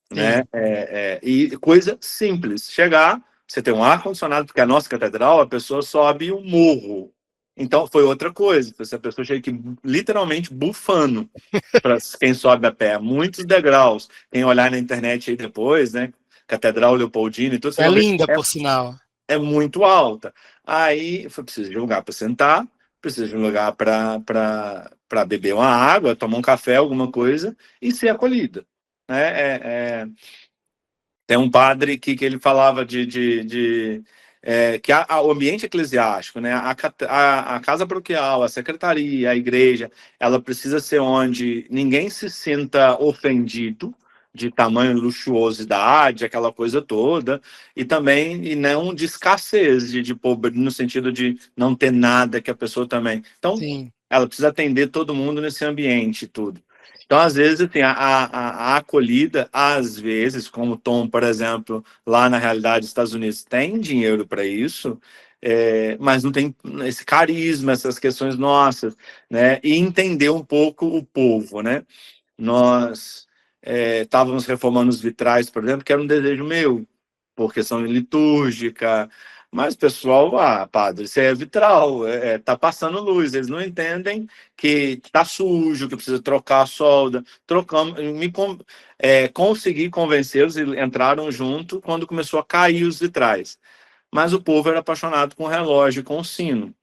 A: né?
B: Sim,
A: E coisa simples. Chegar, você tem um ar-condicionado, porque a nossa catedral, a pessoa sobe um morro. Então, foi outra coisa. Essa pessoa chega aqui literalmente bufando para quem sobe a pé. Muitos degraus. Quem olhar na internet aí depois, né? Catedral Leopoldina e tudo, você
B: é
A: vai ver que
B: linda, por sinal.
A: é muito alta. Aí, eu preciso de um lugar para sentar, preciso de um lugar para beber uma água, tomar um café, alguma coisa, e ser acolhida. Né? Tem um padre que ele falava que o ambiente eclesiástico, né, a casa paroquial, a secretaria, a igreja, ela precisa ser onde ninguém se sinta ofendido de tamanho luxuosidade, aquela coisa toda, e também e não de escassez, de pobreza, no sentido de não ter nada que a pessoa também. Então,
B: Sim,
A: ela precisa atender todo mundo nesse ambiente, tudo. Então, às vezes, assim, a acolhida, às vezes, como o Tom, por exemplo, lá na realidade dos Estados Unidos, tem dinheiro para isso, mas não tem esse carisma, essas questões nossas, né? E entender um pouco o povo, né? Nós estávamos reformando os vitrais, por exemplo, que era um desejo meu, por questão litúrgica, mas o pessoal, padre, isso é vitral, tá passando luz, eles não entendem que tá sujo, que precisa trocar a solda. Trocamos, consegui convencê-los, e entraram junto quando começou a cair os vitrais. Mas o povo era apaixonado com o relógio, com o sino.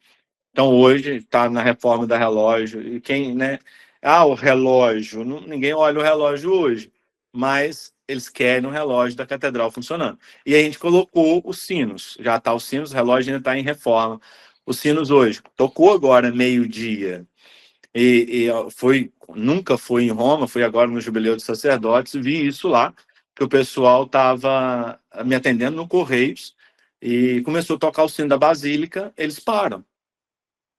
A: Então, hoje, está na reforma da relógio. E quem, né? O relógio. Ninguém olha o relógio hoje. Mas eles querem o relógio da catedral funcionando. E a gente colocou os sinos. Já está os sinos, o relógio ainda está em reforma. Os sinos hoje. Tocou agora meio-dia. Nunca fui em Roma, fui agora no Jubileu dos Sacerdotes, vi isso lá, que o pessoal estava me atendendo no Correios e começou a tocar o sino da Basílica, eles param.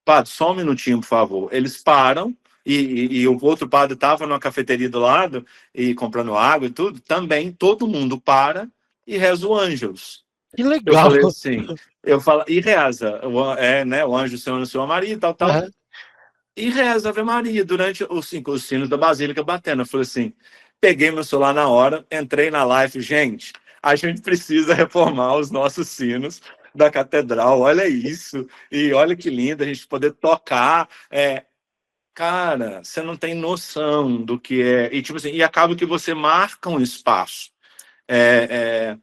A: Padre, só um minutinho, por favor. Eles param, e o outro padre estava numa cafeteria do lado, e comprando água e tudo, também todo mundo para e reza o Ângelus.
B: que
A: Eu
B: legal.
A: falei assim, e reza, né, o anjo Senhor, Senhor Maria, tal, tal,
B: Aham.
A: e reza Ave Maria durante os sinos da Basílica batendo. Eu falei assim, peguei meu celular na hora, entrei na live, gente, a gente precisa reformar os nossos sinos da catedral, olha isso, e olha que lindo a gente poder tocar. Cara, você não tem noção do que é, e tipo assim, e acaba que você marca um espaço. É,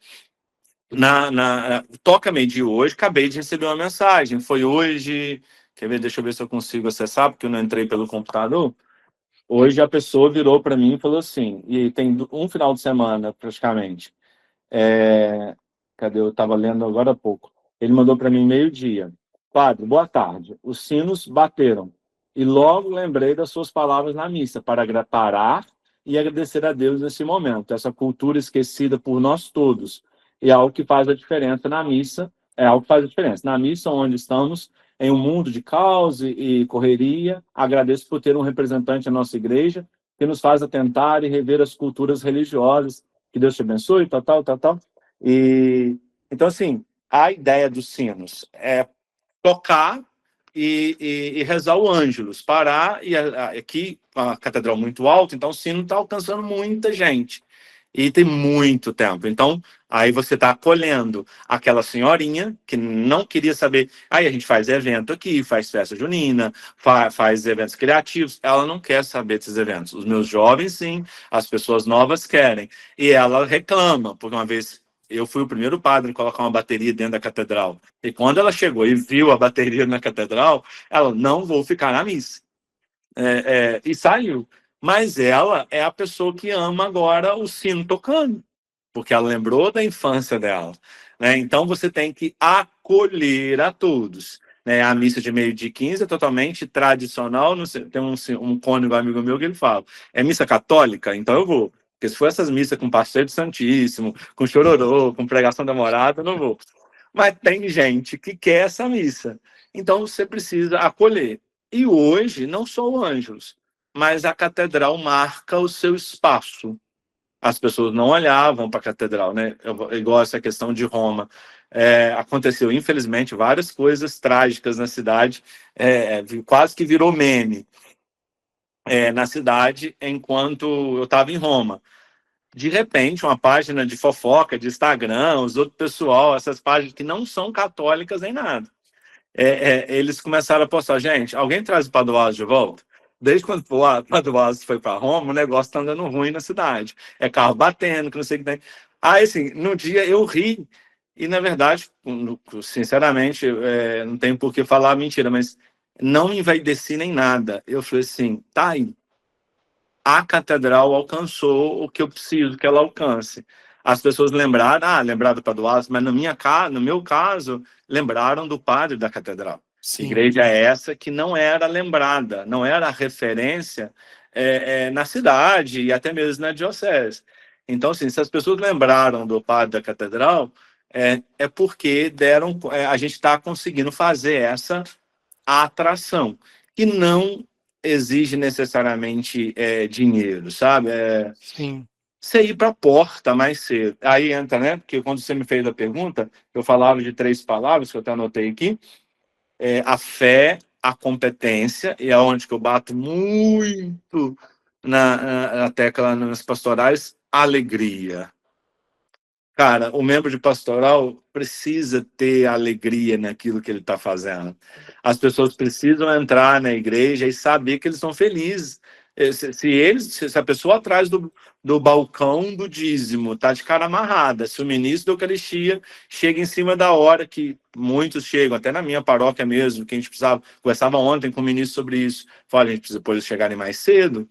A: é, Toca-me de hoje, acabei de receber uma mensagem, foi hoje, quer ver, deixa eu ver se eu consigo acessar, porque eu não entrei pelo computador. Hoje a pessoa virou para mim e falou assim, e tem um final de semana praticamente. Cadê? Eu estava lendo agora há pouco. Ele mandou para mim meio-dia. Padre, boa tarde. Os sinos bateram. E logo lembrei das suas palavras na missa, para parar e agradecer a Deus nesse momento. Essa cultura esquecida por nós todos. E é algo que faz a diferença na missa. É algo que faz a diferença. Na missa, onde estamos, em um mundo de caos e correria, agradeço por ter um representante na nossa igreja que nos faz atentar e rever as culturas religiosas. Que Deus te abençoe, tal, tal, tal, tal. Então, assim, a ideia dos sinos é tocar e rezar o Ângelus, parar, e aqui a catedral muito alta, então o sino está alcançando muita gente. E tem muito tempo. Então, aí você está acolhendo aquela senhorinha que não queria saber. Aí a gente faz evento aqui, faz festa junina, faz eventos criativos. Ela não quer saber desses eventos. Os meus jovens, sim, as pessoas novas querem. E ela reclama, porque uma vez eu fui o primeiro padre a colocar uma bateria dentro da catedral. E quando ela chegou e viu a bateria na catedral, ela não vou ficar na missa. E saiu. Mas ela é a pessoa que ama agora o sino tocando, porque ela lembrou da infância dela. Né? Então você tem que acolher a todos. Né? A missa de meio de 15 é totalmente tradicional. Tem um cônego amigo meu que ele fala: é missa católica? Então eu vou. Porque se for essas missas com passeio do Santíssimo, com chororô, com pregação da morada, eu não vou. Mas tem gente que quer essa missa. Então você precisa acolher. E hoje, não só o Ângelus, mas a catedral marca o seu espaço. As pessoas não olhavam para a catedral, né? Igual essa questão de Roma. Aconteceu, infelizmente, várias coisas trágicas na cidade, quase que virou meme na cidade, enquanto eu estava em Roma. De repente, uma página de fofoca de Instagram, os outros pessoal, essas páginas que não são católicas nem nada, eles começaram a postar, gente, alguém traz o Paduaso de volta? Desde quando o Paduaso foi para Roma, o negócio está andando ruim na cidade. É carro batendo, que não sei o que tem. Aí, assim, no dia eu ri, e na verdade, sinceramente, não tenho por que falar mentira, mas não envaideci nem nada. Eu falei assim, tá aí, a catedral alcançou o que eu preciso que ela alcance. As pessoas lembraram do Paduaso, mas no meu caso, lembraram do padre da catedral.
B: Sim.
A: Igreja essa que não era lembrada, não era referência na cidade e até mesmo na diocese. Então, assim, se as pessoas lembraram do padre da catedral, porque a gente está conseguindo fazer essa atração, que não exige necessariamente dinheiro, sabe?
B: Sim.
A: Você ir para a porta mais cedo. Aí entra, né? Porque quando você me fez a pergunta, eu falava de 3 palavras que eu até anotei aqui: a fé, a competência, e é onde que eu bato muito na tecla nas pastorais, alegria. Cara, o membro de pastoral precisa ter alegria naquilo que ele está fazendo. As pessoas precisam entrar na igreja e saber que eles são felizes. Se a pessoa atrás do balcão do dízimo está de cara amarrada, se o ministro da Eucaristia chega em cima da hora, que muitos chegam, até na minha paróquia mesmo, que a gente conversava ontem com o ministro sobre isso, fala, a gente precisa depois eles chegarem mais cedo,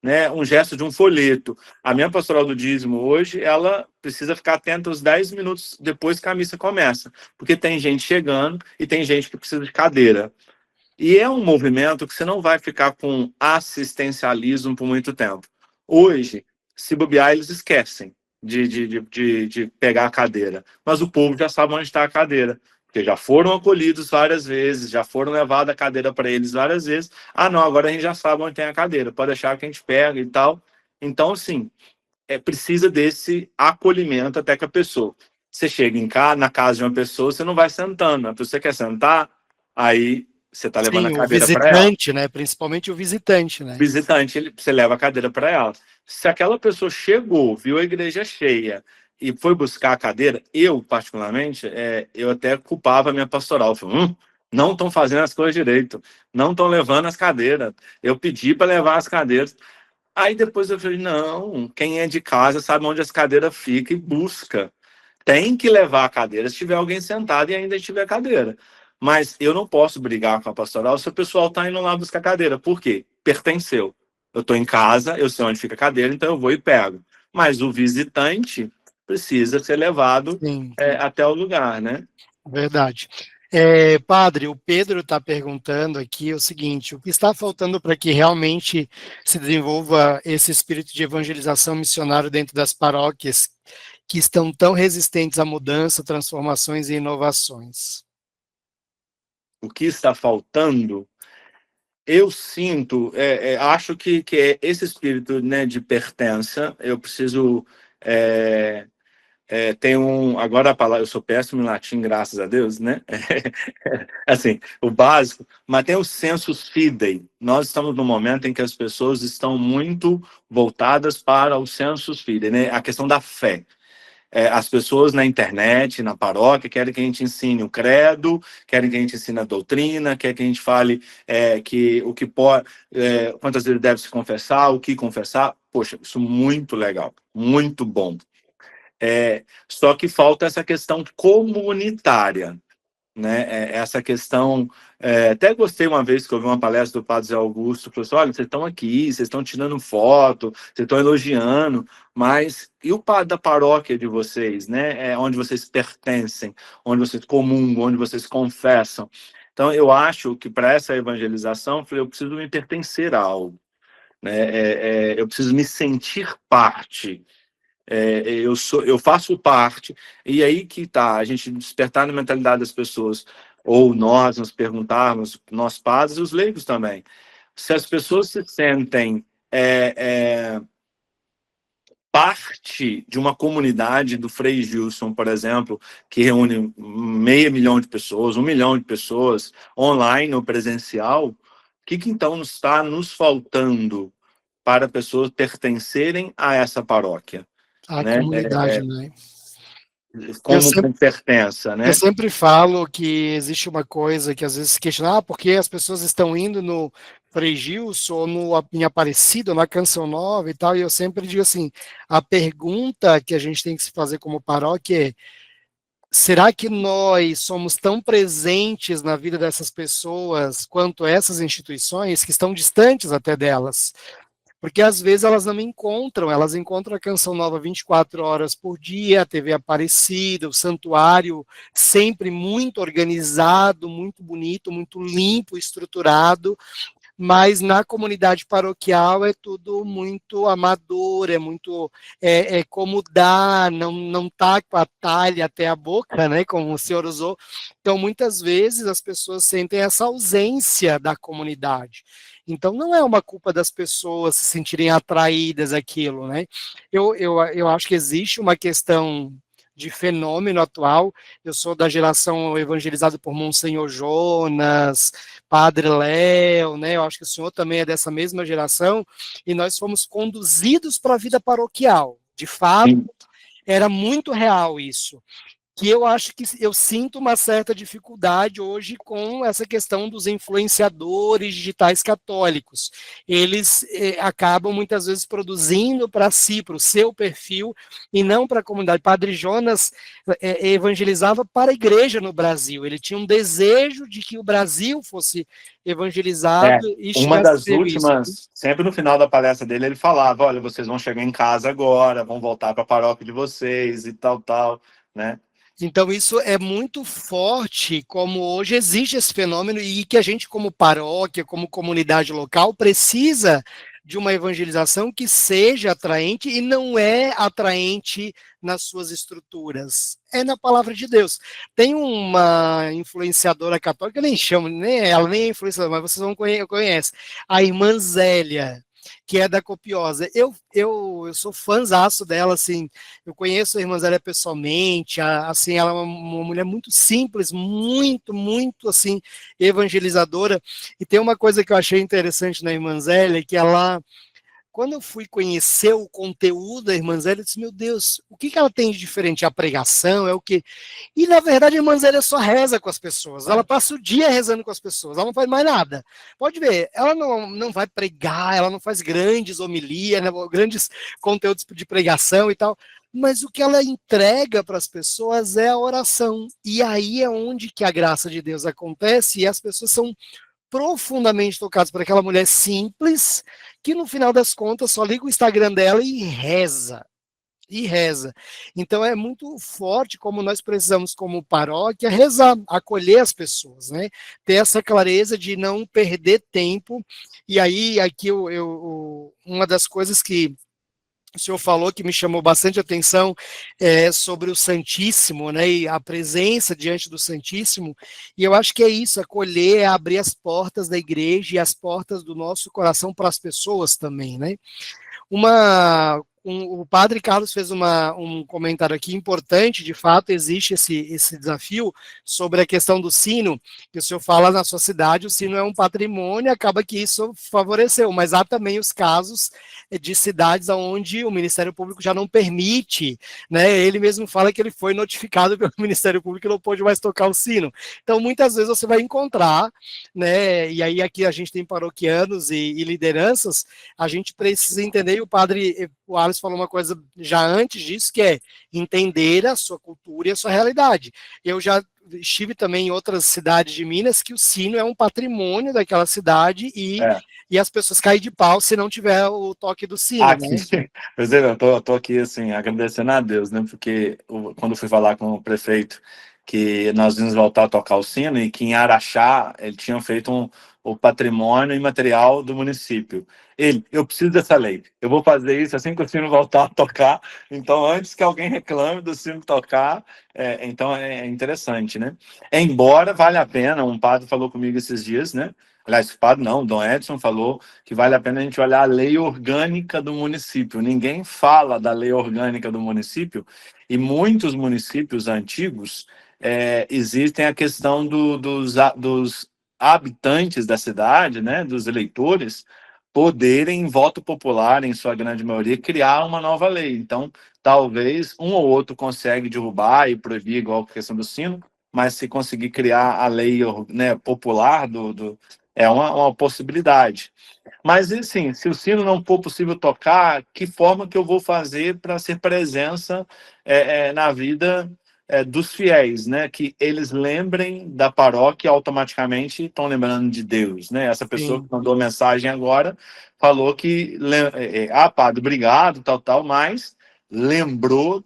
A: né, um gesto de um folheto. A minha pastoral do dízimo hoje, ela precisa ficar atenta os 10 minutos depois que a missa começa, porque tem gente chegando e tem gente que precisa de cadeira. E é um movimento que você não vai ficar com assistencialismo por muito tempo. Hoje, se bobear, eles esquecem de pegar a cadeira, mas o povo já sabe onde está a cadeira, porque já foram acolhidos várias vezes, já foram levadas a cadeira para eles várias vezes. Ah, não, agora a gente já sabe onde tem a cadeira, pode deixar que a gente pega e tal. Então, assim, precisa desse acolhimento até que a pessoa... Você chega na casa de uma pessoa, você não vai sentando. A pessoa quer sentar, aí você está levando a
B: Sim, o
A: cadeira para ela.
B: visitante, né? Principalmente o visitante, né?
A: Visitante, você leva a cadeira para ela. Se aquela pessoa chegou, viu a igreja cheia e foi buscar a cadeira, eu, particularmente, eu até culpava a minha pastoral. Eu falei, não estão fazendo as coisas direito, não estão levando as cadeiras. Eu pedi para levar as cadeiras. Aí depois eu falei, não, quem é de casa sabe onde as cadeiras ficam e busca. Tem que levar a cadeira se tiver alguém sentado e ainda tiver cadeira. Mas eu não posso brigar com a pastoral se o pessoal está indo lá buscar cadeira. Por quê? Pertenceu. Eu estou em casa, eu sei onde fica a cadeira, então eu vou e pego. Mas o visitante precisa ser levado até o lugar, né?
B: Verdade. Padre, o Pedro está perguntando aqui o seguinte: o que está faltando para que realmente se desenvolva esse espírito de evangelização missionário dentro das paróquias que estão tão resistentes à mudança, transformações e inovações?
A: O que está faltando? Eu sinto, acho que é esse espírito, né, de pertença. Eu preciso tem agora a palavra, eu sou péssimo em latim, graças a Deus, né? Assim, o básico, mas tem o sensus fidei. Nós estamos num momento em que as pessoas estão muito voltadas para o sensus fidei, né? A questão da fé. As pessoas na internet, na paróquia, querem que a gente ensine o credo, querem que a gente ensine a doutrina, querem que a gente fale que o que pode, quantas vezes deve se confessar, o que confessar. Poxa, isso é muito legal, muito bom. Só que falta essa questão comunitária, né? Essa questão... até gostei uma vez que eu vi uma palestra do Padre Zé Augusto, falou assim, olha, vocês estão aqui, vocês estão tirando foto, vocês estão elogiando, mas e o padre da paróquia de vocês, né? Onde vocês pertencem, onde vocês comungam, onde vocês confessam. Então, eu acho que para essa evangelização, eu preciso me pertencer a algo, né? Eu preciso me sentir parte. Eu faço parte, e aí que tá, a gente despertar na mentalidade das pessoas, ou nós nos perguntarmos, nós padres e os leigos também, se as pessoas se sentem parte de uma comunidade do Frei Gilson, por exemplo, que reúne 500 mil de pessoas, 1 milhão de pessoas, online ou presencial, o que então está nos faltando para pessoas pertencerem a essa paróquia,
B: A
A: né?
B: comunidade, né? Eu
A: Como
B: sempre,
A: com pertença,
B: eu
A: né?
B: sempre falo que existe uma coisa que às vezes se questiona, porque as pessoas estão indo no Frei Gilson, ou no, em Aparecida, ou na Canção Nova e tal, e eu sempre digo assim, a pergunta que a gente tem que se fazer como paróquia é, será que nós somos tão presentes na vida dessas pessoas quanto essas instituições que estão distantes até delas? Porque às vezes elas não me encontram, elas encontram a Canção Nova 24 horas por dia, a TV Aparecida, o santuário sempre muito organizado, muito bonito, muito limpo, estruturado, mas na comunidade paroquial é tudo muito amador, é muito como dá, não tá com a talha até a boca, né, como o senhor usou. Então, muitas vezes as pessoas sentem essa ausência da comunidade. Então, não é uma culpa das pessoas se sentirem atraídas àquilo, né? Eu acho que existe uma questão de fenômeno atual. Eu sou da geração evangelizada por Monsenhor Jonas, Padre Léo, né? Eu acho que o senhor também é dessa mesma geração, e nós fomos conduzidos para a vida paroquial. De fato,
A: Sim.
B: era muito real isso, que eu acho que eu sinto uma certa dificuldade hoje com essa questão dos influenciadores digitais católicos. Eles acabam muitas vezes produzindo para si, para o seu perfil, e não para a comunidade. Padre Jonas evangelizava para a igreja no Brasil. Ele tinha um desejo de que o Brasil fosse evangelizado e
A: Uma
B: estivesse a
A: das
B: serviço.
A: últimas, sempre no final da palestra dele, ele falava: olha, vocês vão chegar em casa agora, vão voltar para a paróquia de vocês e tal, né?
B: Então, isso é muito forte, como hoje existe esse fenômeno, e que a gente, como paróquia, como comunidade local, precisa de uma evangelização que seja atraente, e não é atraente nas suas estruturas, é na palavra de Deus. Tem uma influenciadora católica, eu nem chamo, nem ela nem é influenciadora, mas vocês vão conhecer, a irmã Zélia, que é da Copiosa. Eu sou fãzaço dela, assim, eu conheço a irmã Zélia pessoalmente, assim, ela é uma mulher muito simples, muito, assim, evangelizadora. E tem uma coisa que eu achei interessante na irmã Zélia, que ela, quando eu fui conhecer o conteúdo da irmã Zélia, eu disse, meu Deus, o que ela tem de diferente? A pregação, é o quê? E, na verdade, a irmã Zélia só reza com as pessoas, ela passa o dia rezando com as pessoas, ela não faz mais nada. Pode ver, ela não vai pregar, ela não faz grandes homilias, né, grandes conteúdos de pregação e tal, mas o que ela entrega para as pessoas é a oração. E aí é onde que a graça de Deus acontece, e as pessoas são profundamente tocados por aquela mulher simples, que no final das contas só liga o Instagram dela e reza. E reza. Então é muito forte como nós precisamos, como paróquia, rezar, acolher as pessoas, né? Ter essa clareza de não perder tempo. E aí, aqui uma das coisas que o senhor falou que me chamou bastante atenção sobre o Santíssimo, né, e a presença diante do Santíssimo, e eu acho que é isso, acolher, é abrir as portas da igreja e as portas do nosso coração para as pessoas também, né. O padre Carlos fez um comentário aqui importante, de fato, existe esse desafio sobre a questão do sino, que o senhor fala na sua cidade, o sino é um patrimônio, acaba que isso favoreceu, mas há também os casos de cidades onde o Ministério Público já não permite, né? Ele mesmo fala que ele foi notificado pelo Ministério Público e não pôde mais tocar o sino. Então, muitas vezes você vai encontrar, né? E aí aqui a gente tem paroquianos e lideranças, a gente precisa entender, e o Alisson falou uma coisa já antes disso, que é entender a sua cultura e a sua realidade. Eu já estive também em outras cidades de Minas que o sino é um patrimônio daquela cidade e as pessoas caem de pau se não tiver o toque do sino,
A: Aqui,
B: né?
A: pois é, eu tô aqui, assim, agradecendo a Deus, né? Porque quando eu fui falar com o prefeito que nós íamos voltar a tocar o sino, e que em Araxá ele tinha feito o patrimônio imaterial do município. Ele, eu preciso dessa lei, eu vou fazer isso assim que o sino voltar a tocar, então antes que alguém reclame do sino tocar, então é interessante, né? Embora vale a pena, um padre falou comigo esses dias, né? Aliás, o padre não, o Dom Edson falou que vale a pena a gente olhar a lei orgânica do município. Ninguém fala da lei orgânica do município, e muitos municípios antigos existem a questão dos habitantes da cidade, né, dos eleitores, poderem, em voto popular, em sua grande maioria, criar uma nova lei. Então, talvez um ou outro consegue derrubar e proibir, igual a questão do sino, mas se conseguir criar a lei, né, popular é uma possibilidade. Mas, assim, se o sino não for possível tocar, que forma que eu vou fazer para ser presença na vida dos fiéis, né? Que eles lembrem da paróquia e automaticamente estão lembrando de Deus, né? Essa pessoa
B: Sim.
A: que mandou mensagem agora falou que, padre, obrigado, tal, mas lembrou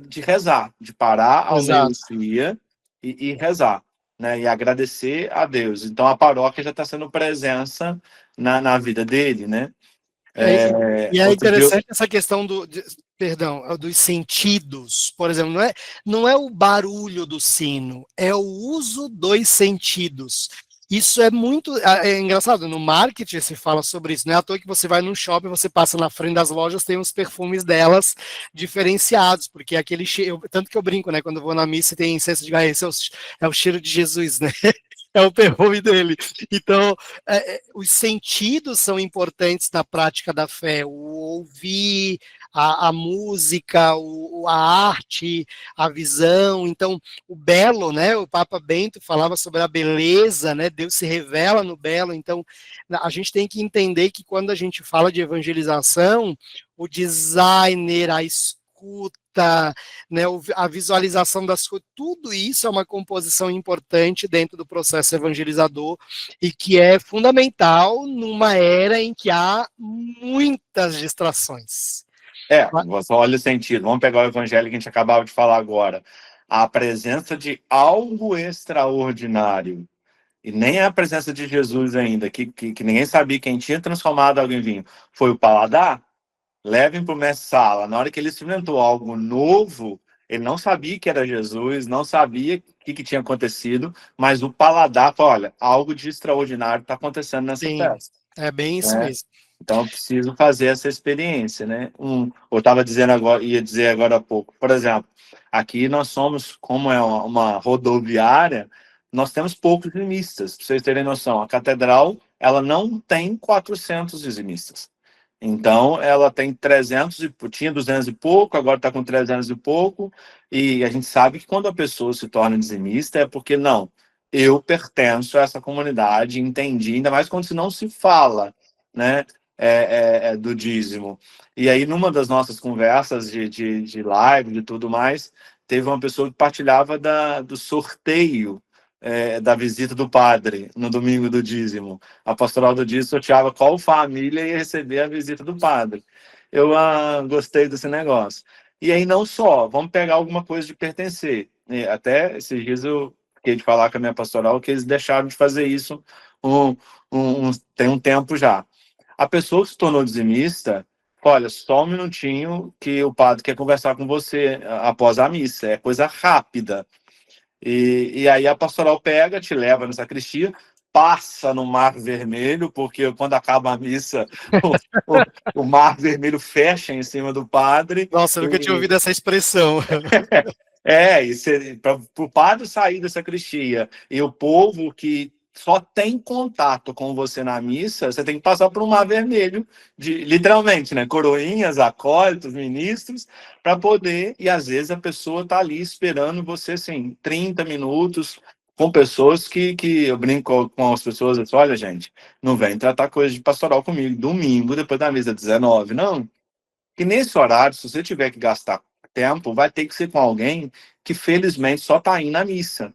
A: de rezar, de parar ao
B: Exato.
A: meio-dia e rezar, né? E agradecer a Deus. Então, a paróquia já está sendo presença na vida dele, né?
B: E é
A: Outro dia,
B: interessante essa questão perdão, dos sentidos, por exemplo, não é o barulho do sino, é o uso dos sentidos. Isso é muito engraçado, no marketing se fala sobre isso, não é à toa que você vai num shopping, você passa na frente das lojas, tem os perfumes delas diferenciados, porque aquele cheiro, tanto que eu brinco, né, quando eu vou na missa tem incenso de esse é o cheiro de Jesus, né? É o perfume dele. Então, os sentidos são importantes na prática da fé. O ouvir, a música, a arte, a visão. Então, o belo, né? O Papa Bento falava sobre a beleza, né? Deus se revela no belo. Então, a gente tem que entender que quando a gente fala de evangelização, o designer, a escuta, né, a visualização das coisas, tudo isso é uma composição importante dentro do processo evangelizador e que é fundamental numa era em que há muitas distrações.
A: você olha o sentido. Vamos pegar o evangelho que a gente acabava de falar agora. A presença de algo extraordinário. E nem é a presença de Jesus ainda, que ninguém sabia quem tinha transformado algo em vinho. Foi o paladar? Levem para o mestre Sala. Na hora que ele experimentou algo novo, ele não sabia que era Jesus, não sabia o que tinha acontecido, mas o paladar falou, olha, algo de extraordinário está acontecendo nessa
B: Sim,
A: festa.
B: é bem isso
A: Né?
B: mesmo.
A: Então, eu preciso fazer essa experiência, né? Eu estava dizendo agora, ia dizer agora há pouco, por exemplo, aqui nós somos, como é uma rodoviária, nós temos poucos dizimistas, para vocês terem noção. A catedral, ela não tem 400 dizimistas. Então, ela tem 300 tinha 200 e pouco, agora está com 300 e pouco, e a gente sabe que quando a pessoa se torna dizimista é porque, não, eu pertenço a essa comunidade, entendi, ainda mais quando se não se fala, né, do dízimo. E aí, numa das nossas conversas de live, de tudo mais, teve uma pessoa que partilhava do sorteio da visita do padre no domingo do dízimo. A pastoral do dízimo sorteava qual família ia receber a visita do padre. Eu gostei desse negócio. E aí, não só, vamos pegar alguma coisa de pertencer. Até esses dias eu fiquei de falar com a minha pastoral que eles deixaram de fazer isso tem um tempo já. A pessoa que se tornou dizimista, olha, só um minutinho que o padre quer conversar com você após a missa. É coisa rápida. E aí a pastoral pega, te leva na sacristia, passa no Mar Vermelho, porque quando acaba a missa, o Mar Vermelho fecha em cima do padre.
B: Nossa, eu nunca tinha ouvido essa expressão.
A: Para o padre sair da sacristia e o povo que só tem contato com você na missa, você tem que passar por um mar vermelho, literalmente, né? Coroinhas, acólitos, ministros, para poder, e às vezes a pessoa está ali esperando você, assim, 30 minutos, com pessoas que eu brinco com as pessoas, eu falo, olha, gente, não vem tratar coisa de pastoral comigo, domingo, depois da missa 19, não. E nesse horário, se você tiver que gastar tempo, vai ter que ser com alguém que felizmente só está indo na missa.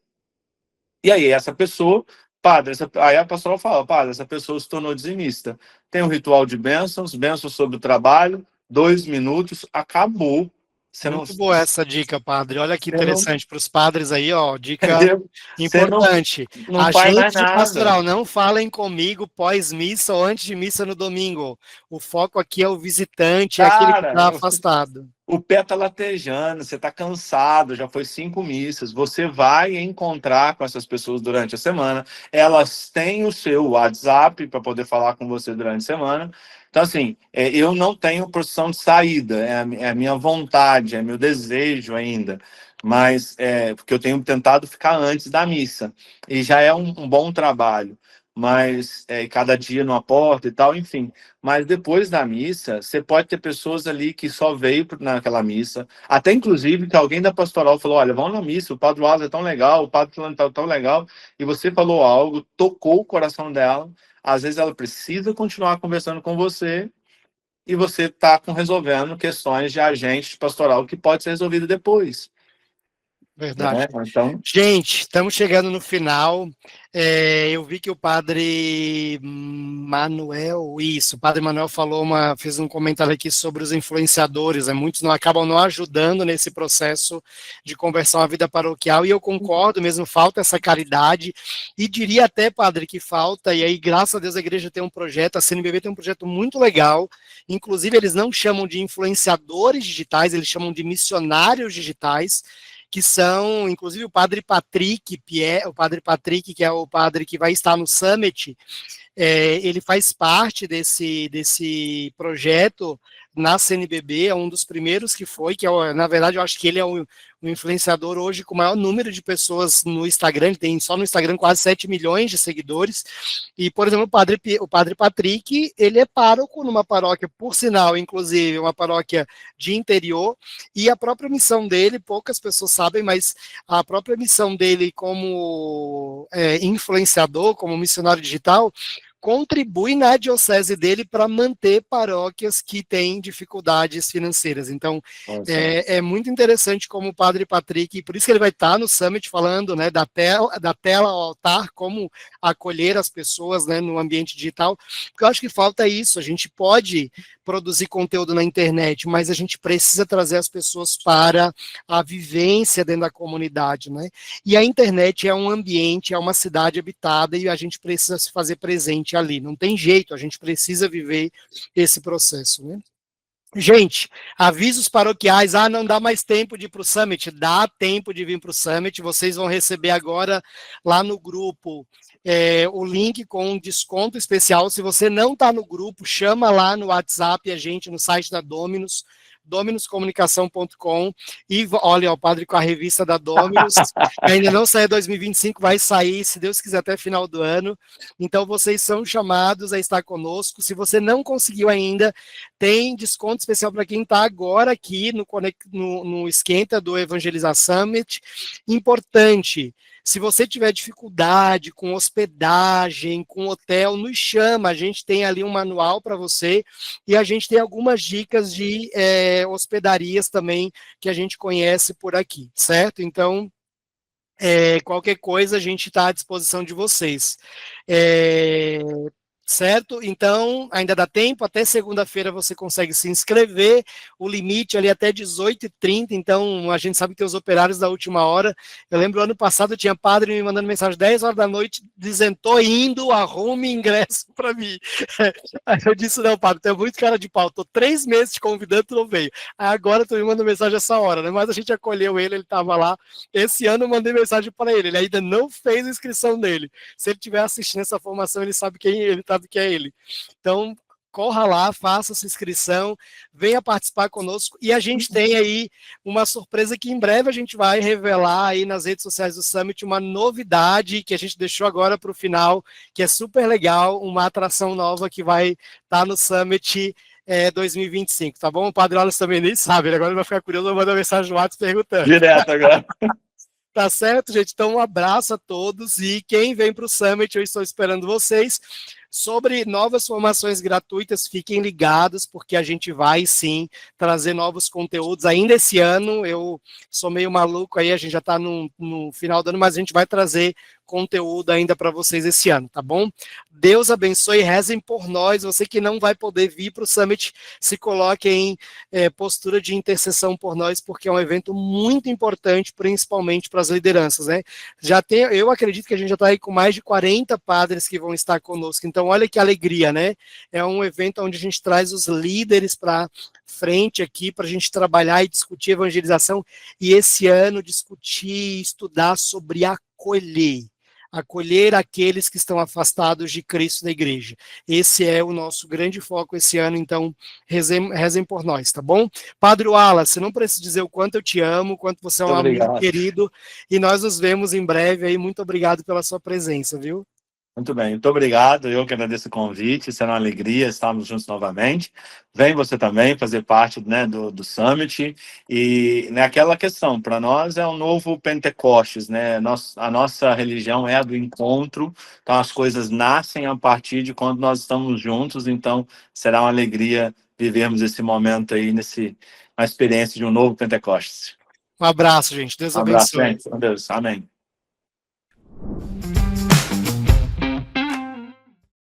A: E aí essa pessoa, padre, aí a pastoral fala, padre, essa pessoa se tornou dizimista. Tem um ritual de bênçãos sobre o trabalho, 2 minutos, acabou. Você não,
B: Muito boa essa dica, padre. Olha que
A: você não,
B: interessante para os padres aí, ó, dica
A: entendeu? Você
B: importante.
A: não faz mais
B: Agentes de
A: nada.
B: pastoral, não falem comigo pós-missa ou antes de missa no domingo. O foco aqui é o visitante, é aquele que
A: Cara,
B: está afastado.
A: o pé tá latejando, você tá cansado, já foi 5 missas. Você vai encontrar com essas pessoas durante a semana. Elas têm o seu WhatsApp para poder falar com você durante a semana. Então, assim, eu não tenho posição de saída, é a minha vontade, é meu desejo ainda. Mas porque eu tenho tentado ficar antes da missa. E já é um bom trabalho. Mas cada dia numa porta e tal, enfim. Mas depois da missa, você pode ter pessoas ali que só veio naquela missa, até inclusive que alguém da pastoral falou: olha, vão na missa, o padre Wallace é tão legal, o padre fulano tá tão legal, e você falou algo, tocou o coração dela. Às vezes ela precisa continuar conversando com você e você está resolvendo questões de agente pastoral que pode ser resolvido depois, né?
B: Verdade.
A: Então,
B: Gente, estamos chegando no final. Eu vi que o padre Manuel, o padre Manuel fez um comentário aqui sobre os influenciadores, muitos não acabam não ajudando nesse processo de conversão à vida paroquial, e eu concordo mesmo, falta essa caridade, e diria até, padre, que falta, e aí, graças a Deus, a igreja tem um projeto, a CNBB tem um projeto muito legal, inclusive eles não chamam de influenciadores digitais, eles chamam de missionários digitais, que são, inclusive, o padre Patrick, que é o padre que vai estar no Summit, ele faz parte desse projeto na CNBB, é um dos primeiros que foi, na verdade, eu acho que ele é o influenciador hoje com o maior número de pessoas no Instagram, ele tem só no Instagram quase 7 milhões de seguidores, e, por exemplo, o padre Patrick, ele é pároco numa paróquia, por sinal, inclusive, uma paróquia de interior, e a própria missão dele, poucas pessoas sabem, mas a própria missão dele como influenciador, como missionário digital, contribui na diocese dele para manter paróquias que têm dificuldades financeiras. Então, é muito interessante como o padre Patrick, por isso que ele vai estar no Summit falando, né, da tela ao altar, como acolher as pessoas, né, no ambiente digital, porque eu acho que falta isso, a gente pode produzir conteúdo na internet, mas a gente precisa trazer as pessoas para a vivência dentro da comunidade, né? E a internet é um ambiente, é uma cidade habitada e a gente precisa se fazer presente ali. Não tem jeito, a gente precisa viver esse processo, né? Gente, avisos paroquiais, não dá mais tempo de ir para o Summit, dá tempo de vir para o Summit, vocês vão receber agora lá no grupo o link com um desconto especial. Se você não está no grupo, chama lá no WhatsApp a gente, no site da Dominus, dominuscomunicação.com, e olha, o padre com a revista da Dominus, ainda não saiu 2025, vai sair, se Deus quiser, até final do ano, então vocês são chamados a estar conosco. Se você não conseguiu ainda, tem desconto especial para quem está agora aqui no Esquenta do Evangeliza Summit. Importante, se você tiver dificuldade com hospedagem, com hotel, nos chama, a gente tem ali um manual para você, e a gente tem algumas dicas de hospedarias também que a gente conhece por aqui, certo? Então, qualquer coisa a gente está à disposição de vocês. Certo? Então, ainda dá tempo, até segunda-feira você consegue se inscrever, o limite ali até 18h30, então a gente sabe que tem os operários da última hora. Eu lembro, ano passado, tinha padre me mandando mensagem 10 horas da noite, dizendo, tô indo, arrume ingresso para mim. Aí eu disse, não, padre, tem muito cara de pau, tô 3 meses te convidando, tu não veio. Aí agora tu me manda mensagem essa hora, né? Mas a gente acolheu ele estava lá. Esse ano eu mandei mensagem para ele ainda não fez a inscrição dele. Se ele estiver assistindo essa formação, ele sabe quem ele está, do que é ele. Então, corra lá, faça sua inscrição, venha participar conosco, e a gente tem aí uma surpresa que em breve a gente vai revelar aí nas redes sociais do Summit, uma novidade que a gente deixou agora para o final, que é super legal, uma atração nova que vai estar no Summit 2025, tá bom? O Padre Wallace também nem sabe, agora ele vai ficar curioso, vai mandar mensagem no WhatsApp perguntando.
A: Direto agora.
B: Tá certo, gente? Então, um abraço a todos, e quem vem para o Summit, eu estou esperando vocês. Sobre novas formações gratuitas, fiquem ligados, porque a gente vai sim trazer novos conteúdos ainda esse ano. Eu sou meio maluco aí, a gente já está no final do ano, mas a gente vai trazer conteúdo ainda para vocês esse ano, tá bom? Deus abençoe, rezem por nós. Você que não vai poder vir para o Summit, se coloque em postura de intercessão por nós, porque é um evento muito importante, principalmente para as lideranças, né? Eu acredito que a gente já está aí com mais de 40 padres que vão estar conosco, então olha que alegria, né? É um evento onde a gente traz os líderes para frente aqui, para a gente trabalhar e discutir evangelização, e esse ano discutir e estudar sobre acolher aqueles que estão afastados de Cristo na igreja. Esse é o nosso grande foco esse ano, então rezem por nós, tá bom? Padre Wallace, não preciso dizer o quanto eu te amo, o quanto você é um amigo querido, e nós nos vemos em breve aí. Muito obrigado pela sua presença, viu?
A: Muito bem, muito obrigado. Eu que agradeço o convite, será uma alegria estarmos juntos novamente. Vem você também fazer parte, né, do Summit. E naquela questão, para nós é um novo Pentecostes, né? A nossa religião é a do encontro, então as coisas nascem a partir de quando nós estamos juntos, então será uma alegria vivermos esse momento aí, uma experiência de um novo Pentecostes.
B: Um abraço, gente. Deus
A: Um abraço,
B: abençoe.
A: gente. Com Deus. Amém.